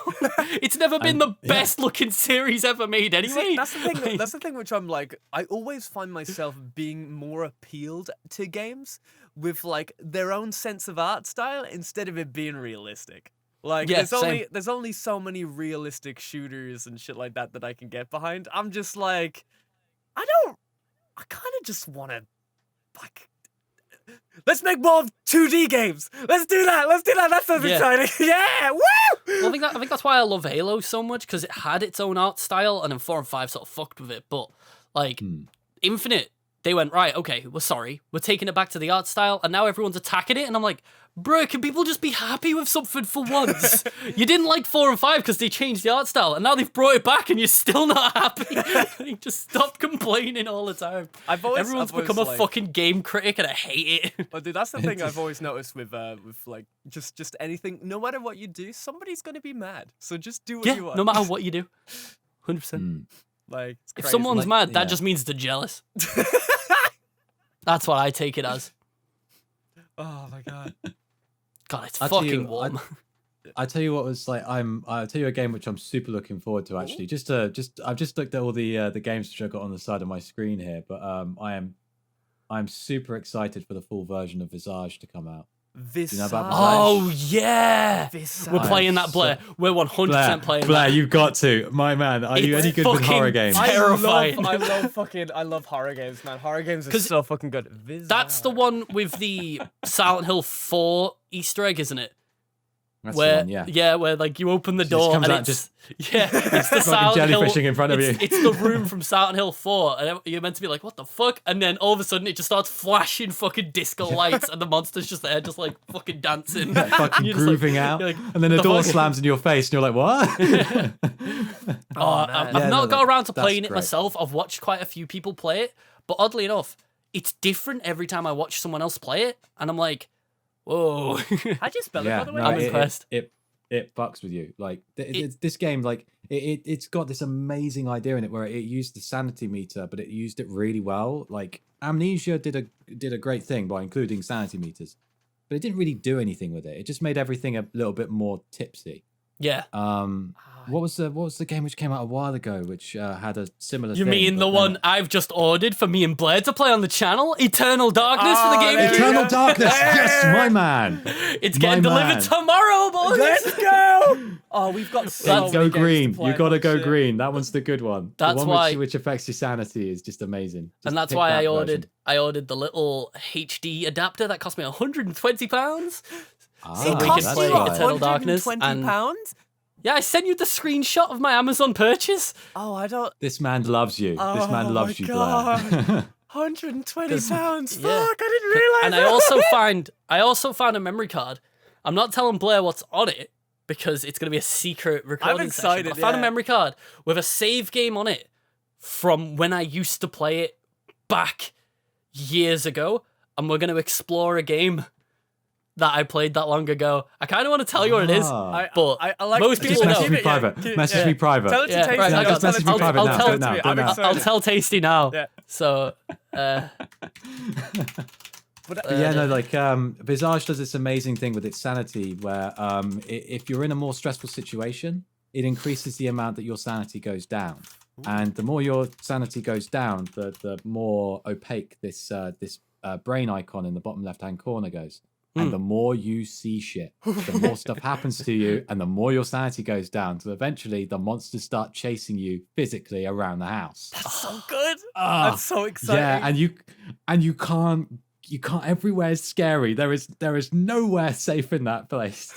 It's never been the best looking series ever made, anyway." See, that's the thing. That's the thing which I'm like. I always find myself being more appealed to games with like their own sense of art style instead of it being realistic. Like, Yeah, there's only so many realistic shooters and shit like that I can get behind. I'm just like, I kind of just want to, like, let's make more 2D games. Let's do that. That sounds exciting. Yeah, woo! Well, I think that's why I love Halo so much, because it had its own art style, and then 4 and 5 sort of fucked with it. But like Infinite, they went, right, okay, we're sorry, we're taking it back to the art style, and now everyone's attacking it, and I'm like, bro, can people just be happy with something for once? You didn't like 4 and 5 because they changed the art style, and now they've brought it back, and you're still not happy. Like, just stop complaining all the time. Everyone's become a fucking game critic, and I hate it. But dude, that's the thing I've always noticed with like just anything. No matter what you do, somebody's gonna be mad. So just do what you want. No matter what you do, 100%. Like, it's If crazy. someone's mad, that just means they're jealous. That's what I take it as. Oh my god. God, it's I'll tell fucking you, warm. I tell you what was like. I'll tell you a game which I'm super looking forward to. Actually, I've just looked at all the games which I got on the side of my screen here, but I'm super excited for the full version of Visage to come out. Visage. You know about Oh yeah, Visage. we're playing that, Blair. We're 100% playing Blair, that. you've got to. My man, are you It's any good with horror fucking games? terrifying. I love horror games, man. Horror games are so fucking good. Visage. That's the one with the Silent Hill 4 Easter egg, isn't it? That's Where, the one, yeah. where like you open the She just door comes and out it's it's the fucking Silent Hill jellyfishing in front of you. It's the room from Silent Hill 4, and you're meant to be like, what the fuck? And then all of a sudden it just starts flashing fucking disco lights, and the monster's just there, just like fucking dancing, Fucking You're just grooving like- out, you're like, and then the "The door fuck?" slams in your face, and you're like, "What?" I've Yeah, not no, got around to that's playing it great. myself. I've watched quite a few people play it, but oddly enough, it's different every time I watch someone else play it, and I'm like, whoa. How'd you spell it, by the way? I'm impressed. It fucks with you. Like this game, like it's got this amazing idea in it where it used the sanity meter, but it used it really well. Like Amnesia did a great thing by including sanity meters, but it didn't really do anything with it. It just made everything a little bit more tipsy. Yeah. What was the game which came out a while ago which had a similar You thing? mean the but one then- I've just ordered for me and Blair to play on the channel? Eternal Darkness for the Oh, GameCube? Eternal Darkness? Yes, my man. It's getting My delivered man. tomorrow, boys! Let's go! Oh, we've got so Go many games green. to play You gotta on go shit. green. That one's the good one. That's the one why- which affects your sanity is just amazing. Just And that's pick why that I version. ordered the little HD adapter that cost me £120. Ah, It we cost can you play Eternal Darkness £120? Yeah, I sent you the screenshot of my Amazon purchase. Oh, I don't. This man loves you. This Oh man loves my you, God. Blair. £120. Fuck, yeah. I didn't realize And that. I also found a memory card. I'm not telling Blair what's on it because it's going to be a secret recording session. excited, But I found a yeah. memory card with a save game on it from when I used to play it back years ago, and we're going to explore a game that I played that long ago. I kind of want to tell you what it is, Ah. but I like most to people Just know. message me Keep it, yeah. private. Keep- Message yeah. me private. Tell it to Yeah, Tasty. right, now, I got- tell it message to me private Tasty. now. Tell Do it it to now. me. Do it I'm now. excited. I'll tell Tasty now. Yeah. So, But, But yeah, no, like Visage does this amazing thing with its sanity where if you're in a more stressful situation, it increases the amount that your sanity goes down. And the more your sanity goes down, the more opaque this brain icon in the bottom left-hand corner goes. And the more you see shit, the more stuff happens to you, and the more your sanity goes down. So eventually the monsters start chasing you physically around the house. that's so good. Ah, That's so exciting. yeah, and you can't everywhere is scary. There is nowhere safe in that place.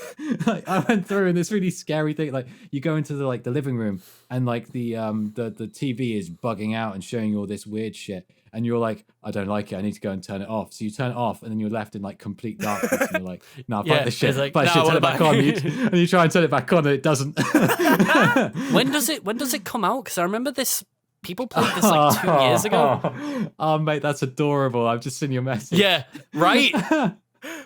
Like I went through and this really scary thing, like you go into the living room and like the TV is bugging out and showing you all this weird shit. And you're like, I don't like it. I need to go and turn it off. So you turn it off, and then you're left in like complete darkness. And you're like, no, fuck Yeah, this shit. it's like, Fuck this "No, shit. Turn I it back want on. it back." And you try and turn it back on, and it doesn't. when does it come out? Because I remember this People played this like 2 years ago. Oh, mate, that's adorable. I've just seen your message. Yeah, right.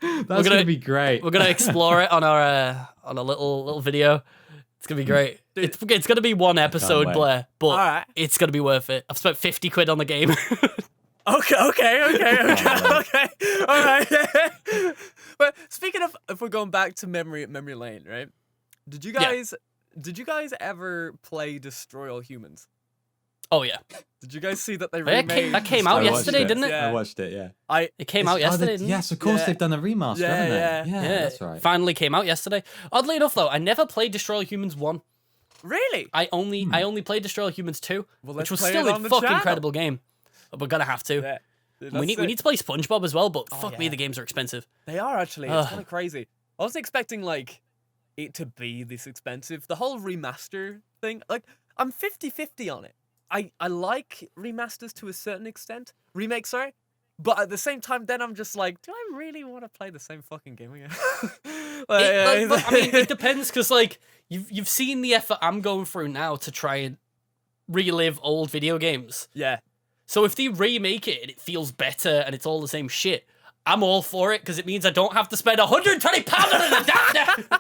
That's gonna be great. We're gonna explore it on our on a little video. It's gonna be great. It's gonna be one episode, wait. Blair, but Alright. it's gonna be worth it. I've spent 50 quid on the game. Okay. All right. But speaking of, if we're going back to memory lane, right? Did you guys ever play Destroy All Humans? Oh yeah, Did you guys see that they that remade? came out I watched yesterday, it. didn't it? Yeah. I watched it. Yeah. It came out yesterday, didn't it? Yes, of course Yeah. they've done a remaster, Yeah, haven't they? yeah. Yeah, that's right. Finally came out yesterday. Oddly enough, though, I never played Destroy All Humans 1. Really? I only played Destroy All Humans 2, Well, which let's was play still it a on the fucking channel. incredible game. We're gonna have to. Yeah. Dude, We that's need to play SpongeBob as well, but fuck me, yeah. the games are expensive. They are actually. It's Ugh. kind of crazy. I wasn't expecting like it to be this expensive. The whole remaster thing, like I'm 50-50 on it. I like remasters to a certain extent. Remakes, sorry. But at the same time, then I'm just like, do I really want to play the same fucking game again? But, I mean, it depends because like you've seen the effort I'm going through now to try and relive old video games. yeah. So if they remake it and it feels better and it's all the same shit, I'm all for it because it means I don't have to spend £120 on an adapter.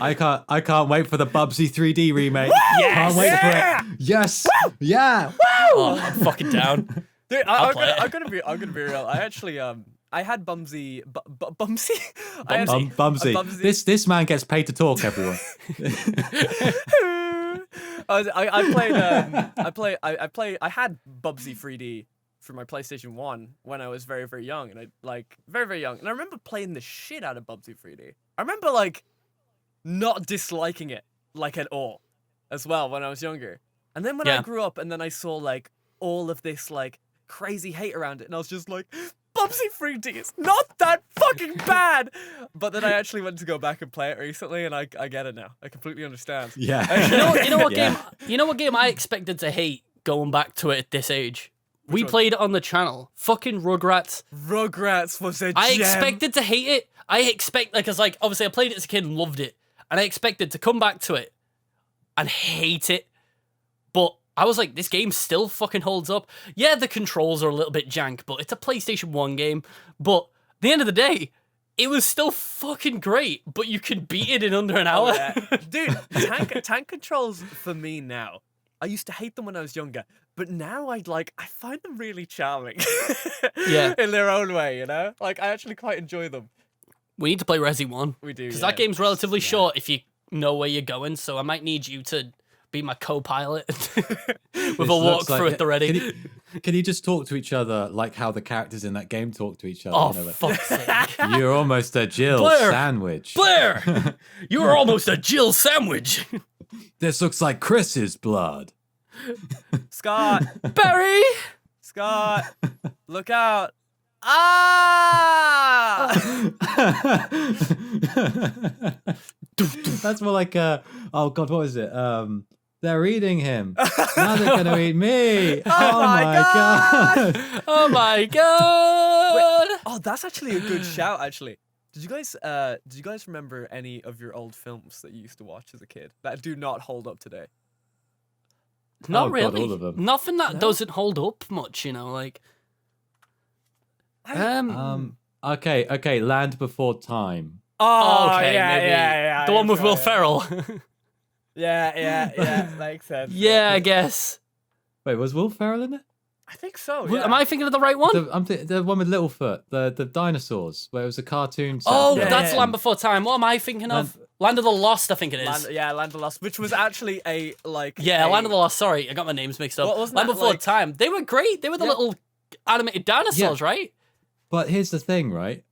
I can't wait for the Bubsy 3D remake. Yes! Can't wait for it. Yes. Yeah. Woo! Oh, I'm fucking down. Dude, I'll I'm play it. gonna be real. I actually I had Bumsy Bumsy. Bumsy. Bumsy. This man gets paid to talk, everyone. I had Bubsy 3D for my PlayStation 1 when I was very, very young, and very young. And I remember playing the shit out of Bubsy 3D. I remember like not disliking it like at all as well when I was younger. And then when I grew up and then I saw like all of this like crazy hate around it, and I was just like, Bubsy 3D is not that fucking bad. But then I actually went to go back and play it recently, and I get it now. I completely understand. Yeah. You know what Yeah. game? You know what game I expected to hate going back to it at this age? We one? played it on the channel. Fucking Rugrats. Rugrats was a I gem. expected to hate it. Obviously I played it as a kid and loved it, and I expected to come back to it and hate it. But I was like, this game still fucking holds up. Yeah, the controls are a little bit jank, but it's a PlayStation 1 game. But at the end of the day, it was still fucking great, but you can beat it in under an hour. Oh, yeah. Dude, tank controls for me now. I used to hate them when I was younger, but now I find them really charming. Yeah. In their own way, you know? Like, I actually quite enjoy them. We need to play Resi 1. We do, Because yeah. that game's relatively short if you know where you're going, so I might need you to be my co-pilot with a walkthrough at the ready. Can you just talk to each other like how the characters in that game talk to each other? Oh, You know, like, fuck's sake. you're almost a Jill Blair! sandwich. Blair! You are almost a Jill sandwich. This looks like Chris's blood. Scott! Barry! Scott! Look out! Ah! That's more like oh god, what is it? They're eating him. Now they're gonna eat me. Oh, my god. Oh my god! Oh, that's actually a good shout, actually. Did you guys remember any of your old films that you used to watch as a kid that do not hold up today? Not Oh, God, really. all of them. Nothing that No? doesn't hold up much, you know, like. Okay, Land Before Time. Oh, Okay, yeah, maybe. yeah. The one with Will yeah. Ferrell. Yeah, makes sense. Yeah, I guess. Wait, was Will Ferrell in it? I think so, Well, yeah. Am I thinking of the right one? The one with Littlefoot, the dinosaurs, where it was a cartoon. Oh, Yeah, that's yeah. Land Before Time. What am I thinking of? Land of the Lost, I think it is. Land of the Lost, which was actually a, like... Yeah, a- Land of the Lost. Sorry, I got my names mixed up. What wasn't Land that, Before like- Time. They were great. They were the little animated dinosaurs, right? But here's the thing, right?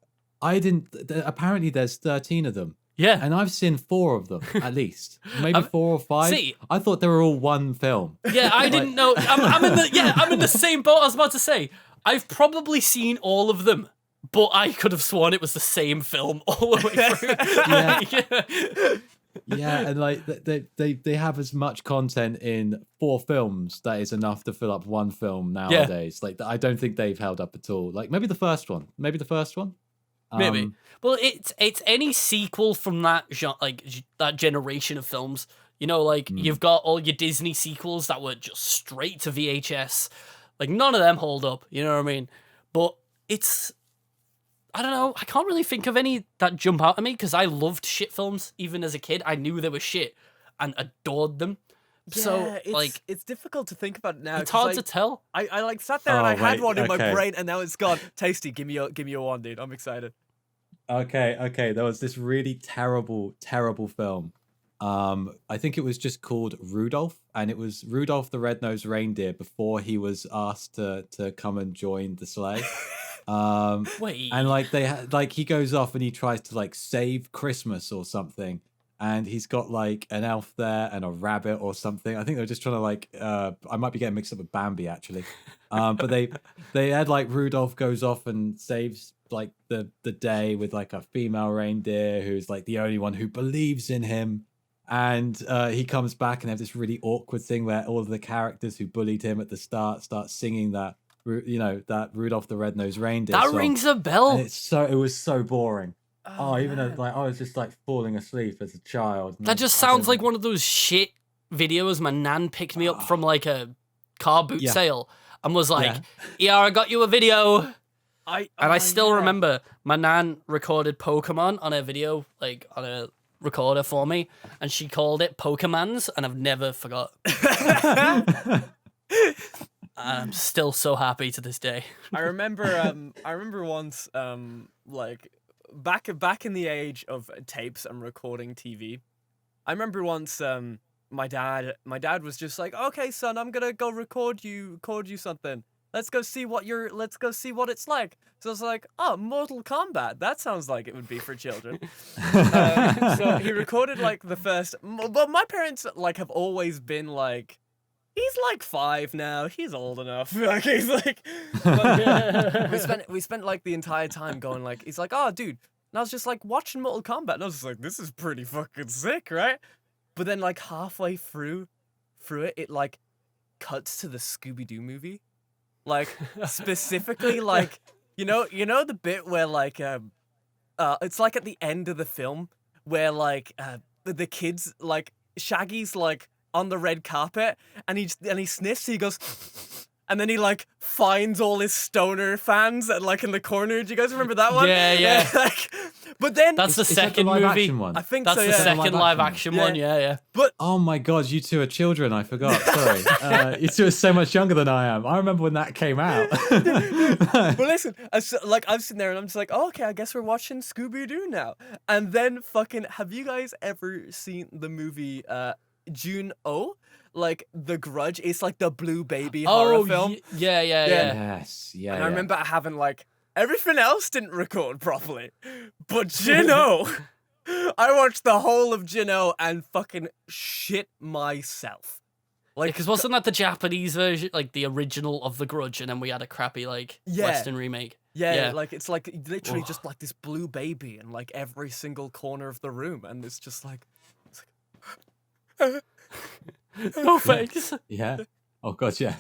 Apparently there's 13 of them. Yeah. And I've seen 4 of them, at least. Maybe 4 or 5. see- I thought they were all one film. Yeah, I didn't know. I'm in the same boat. I was about to say. I've probably seen all of them, but I could have sworn it was the same film all the way through. Yeah, and like they have as much content in 4 films that is enough to fill up one film nowadays. Like I don't think they've held up at all. Like maybe the first one. Maybe. Um, Well, it's any sequel from that that generation of films. You know, like, you've got all your Disney sequels that were just straight to VHS. Like, none of them hold up, you know what I mean? But it's... I don't know, I can't really think of any that jump out at me, because I loved shit films, even as a kid. I knew they were shit, and adored them. Yeah, So, it's difficult to think about it now. it's hard to tell. I like sat there and I had wait, one in my okay. brain, and now it's gone. Tasty, give me your one, dude. I'm excited. Okay. There was this really terrible film. I think it was just called Rudolph, and it was Rudolph the Red-Nosed Reindeer before he was asked to come and join the sleigh. Wait. And like he goes off and he tries to like save Christmas or something, and he's got like an elf there and a rabbit or something. I think they're just trying to like I might be getting mixed up with Bambi actually. But they had like Rudolph goes off and saves like the day with like a female reindeer who's like the only one who believes in him. And he comes back and they have this really awkward thing where all of the characters who bullied him at the start singing that, you know, that Rudolph the Red-Nosed Reindeer That song. rings a bell. And it was so boring. Even though like I was just like falling asleep as a child. That just sounds like one of those shit videos my nan picked me up from like a car boot sale and was like, yeah, I got you a video. I still remember my nan recorded Pokemon on a video, like on a recorder for me, and she called it Pokemans, and I've never forgot. I'm still so happy to this day. I remember once, like back in the age of tapes and recording TV. I remember once, my dad was just like, "Okay, son, I'm gonna go record you something. Let's go see what it's like." So I was like, "Oh, Mortal Kombat. That sounds like it would be for children." So he recorded like the first. But my parents like have always been like, he's like 5 now. He's old enough. Like he's like, we spent like the entire time going like, he's like, "Oh, dude," and I was just like watching Mortal Kombat, and I was just like, "This is pretty fucking sick, right?" But then like halfway through it, it like cuts to the Scooby-Doo movie, like specifically like you know the bit where like it's like at the end of the film where like the kids like Shaggy's like on the red carpet and he sniffs, he goes, and then he like finds all his stoner fans at like in the corner. Do you guys remember that one? Yeah. Like, but then That's the Is that second live movie. action one? I think That's so. the Yeah. second live action one. Yeah. But Oh my god, you two are children. I forgot. Sorry. You two are so much younger than I am. I remember when that came out. But listen, I'm sitting there and I'm just like, oh, okay, I guess we're watching Scooby-Doo now. And then fucking, have you guys ever seen the movie June-O? Like The Grudge? It's like the blue baby horror film. Yeah. Yes. Yeah. And I remember having like, everything else didn't record properly. But Jin-O, I watched the whole of Jin-O and fucking shit myself. Like, Because wasn't that the Japanese version, like the original of The Grudge, and then we had a crappy like Western remake? Yeah, like it's like literally just like this blue baby in like every single corner of the room, and it's just like, No thanks. Yeah. Oh god, yeah.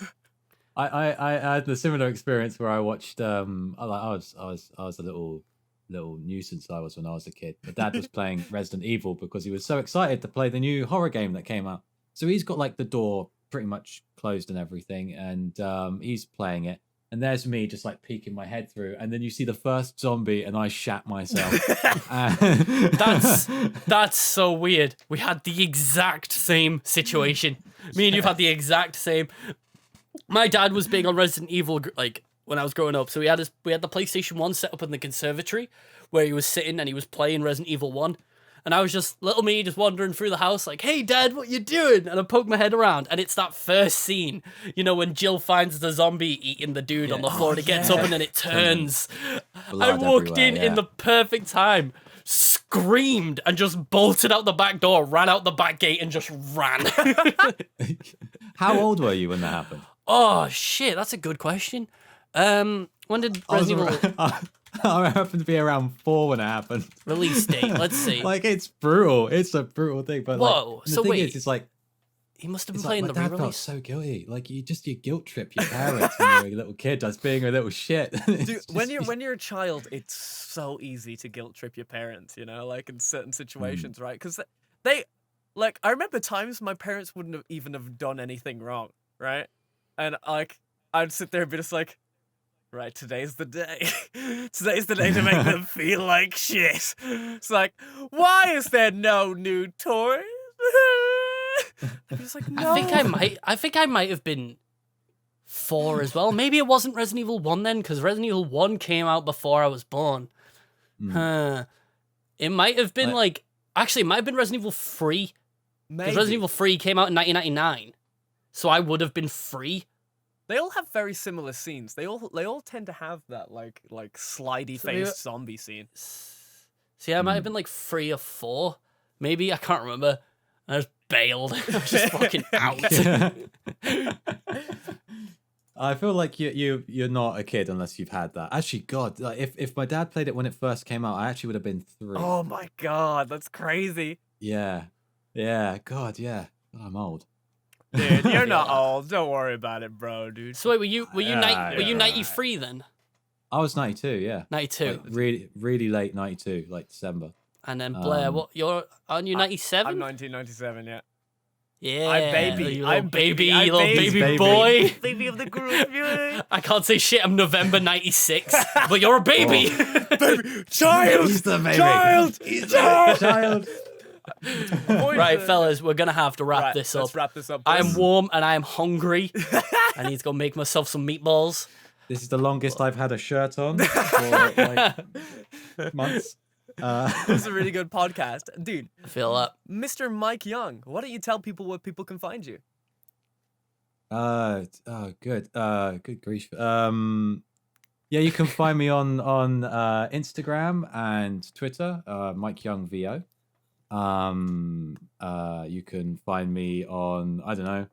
I had a similar experience where I watched I was a little nuisance I was when I was a kid. My dad was playing Resident Evil because he was so excited to play the new horror game that came out. So he's got like the door pretty much closed and everything, and he's playing it. And there's me just like peeking my head through, and then you see the first zombie, and I shat myself. That's so weird. We had the exact same situation. Me and you've had the exact same. My dad was big on Resident Evil, like when I was growing up. So we had the PlayStation 1 set up in the conservatory, where he was sitting and he was playing Resident Evil 1. And I was just, little me, just wandering through the house like, "Hey, Dad, what you doing?" And I poked my head around, and it's that first scene, you know, when Jill finds the zombie eating the dude on the floor, and it gets up and then it turns. I walked in the perfect time, screamed, and just bolted out the back door, ran out the back gate, and just ran. How old were you when that happened? Oh, shit, that's a good question. When did Resident Evil... I happened to be around 4 when it happened. Release date, let's see. Like, it's brutal. It's a brutal thing. But whoa, like, the so thing wait. is, it's like, He must have been it's playing like the my dad felt re-release. so guilty. Like you guilt trip your parents when you're a little kid just being a little shit. dude, when you're a child, it's so easy to guilt trip your parents, you know, like in certain situations, right? Because like, I remember times my parents wouldn't have even have done anything wrong, right? And, like, I'd sit there and be just like, right, today's the day. Today's the day to make them feel like shit. It's like, why is there no new toys? I'm just like, no. I think I might have been 4 as well. Maybe it wasn't Resident Evil 1 then, because Resident Evil 1 came out before I was born. It might have been actually, it might have been Resident Evil 3. Because Resident Evil 3 came out in 1999. So I would have been 3. They all have very similar scenes. They all tend to have that like slidey faced zombie scene. See, I might have been like 3 or 4. Maybe, I can't remember. I just bailed. I was just fucking out. I feel like you're not a kid unless you've had that. Actually, God, like if my dad played it when it first came out, I actually would have been 3. Oh my God, that's crazy. Yeah, God, yeah. I'm old. Dude, you're not old. Don't worry about it, bro, dude. So wait, were you 93 then? I was 92, yeah. 92. Like, really late 92, like December. And then Blair, aren't you 97? I'm 1997, yeah. Yeah, I'm baby. You I'm baby, I'm you little baby. baby boy. Baby of the group, yeah. I can't say shit. I'm November 96, but you're a baby. Baby, child, He's the baby. child. Right, fellas, we're gonna have to wrap this up. Let's wrap this up. I am warm and I am hungry. I need to go make myself some meatballs. This is the longest I've had a shirt on for like months. This is a really good podcast, dude. I feel that. Mr. Mike Young, why don't you tell people where people can find you? Good. Good grief. Yeah, you can find me on Instagram and Twitter, Mike Young VO. You can find me on, I don't know,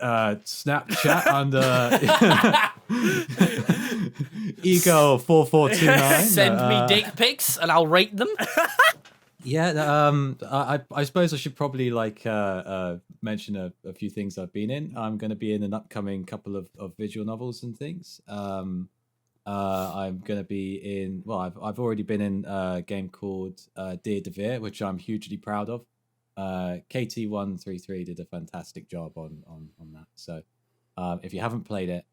Snapchat under Ego4429. Send me dick pics and I'll rate them. Yeah, I suppose I should probably mention a few things I've been in. I'm going to be in an upcoming couple of visual novels and things. I'm going to be in, I've already been in a game called Dear Devere, which I'm hugely proud of. KT133 did a fantastic job on that. So if you haven't played it,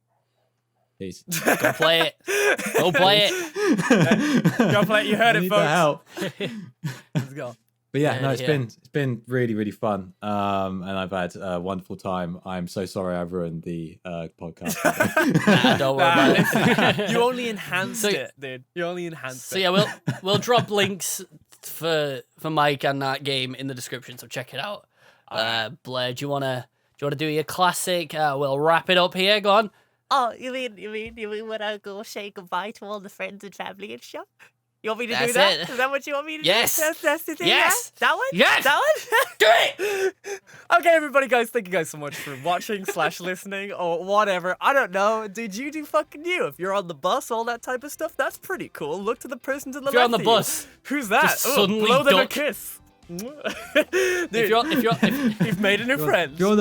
please go play it. Go play it. Go play it. You heard it, folks. Help. Let's go. But yeah, it's been really, really fun. And I've had a wonderful time. I'm so sorry I ruined the podcast. Nah, don't worry about it. You only enhanced it, dude. You only enhanced it. So yeah, we'll drop links for Mike and that game in the description, so check it out. Blair, do you wanna do your classic? We'll wrap it up here. Go on. Oh, you mean when I go say goodbye to all the friends and family and stuff? You want me to do that? Is that what you want me to do? Yes. That's the thing. Yes. Yeah? That one? Yes. That one? Do it. Okay, everybody, guys, thank you guys so much for watching / listening or whatever. I don't know. Dude, you do fucking you. If you're on the bus, all that type of stuff, that's pretty cool. Look to the person to the left. If you're on the of bus, you. Who's that? just suddenly blow them a duck. kiss. Dude, if you've made a new friend. If you're on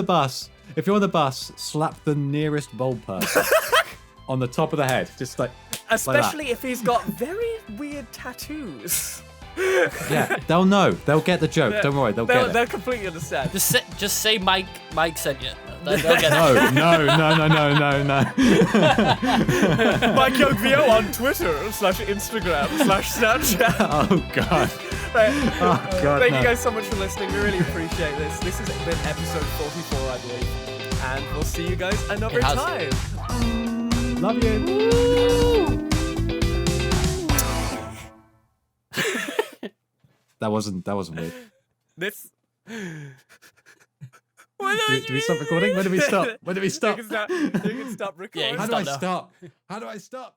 the bus, slap the nearest bold person on the top of the head, just like. Especially if he's got very weird tattoos. Yeah, they'll know. They'll get the joke. Don't worry, they'll get it. They'll completely understand. Just say Mike sent you. They'll get it. No. Mike Young VO on Twitter / Instagram / Snapchat. Oh God. Right. Oh God. Thank you guys so much for listening. We really appreciate this. This has been episode 44, I believe, and we'll see you guys another time. Love you. That wasn't weird. This. Do we stop recording? When do we stop? You can stop recording. Yeah, How do I stop? How do I stop?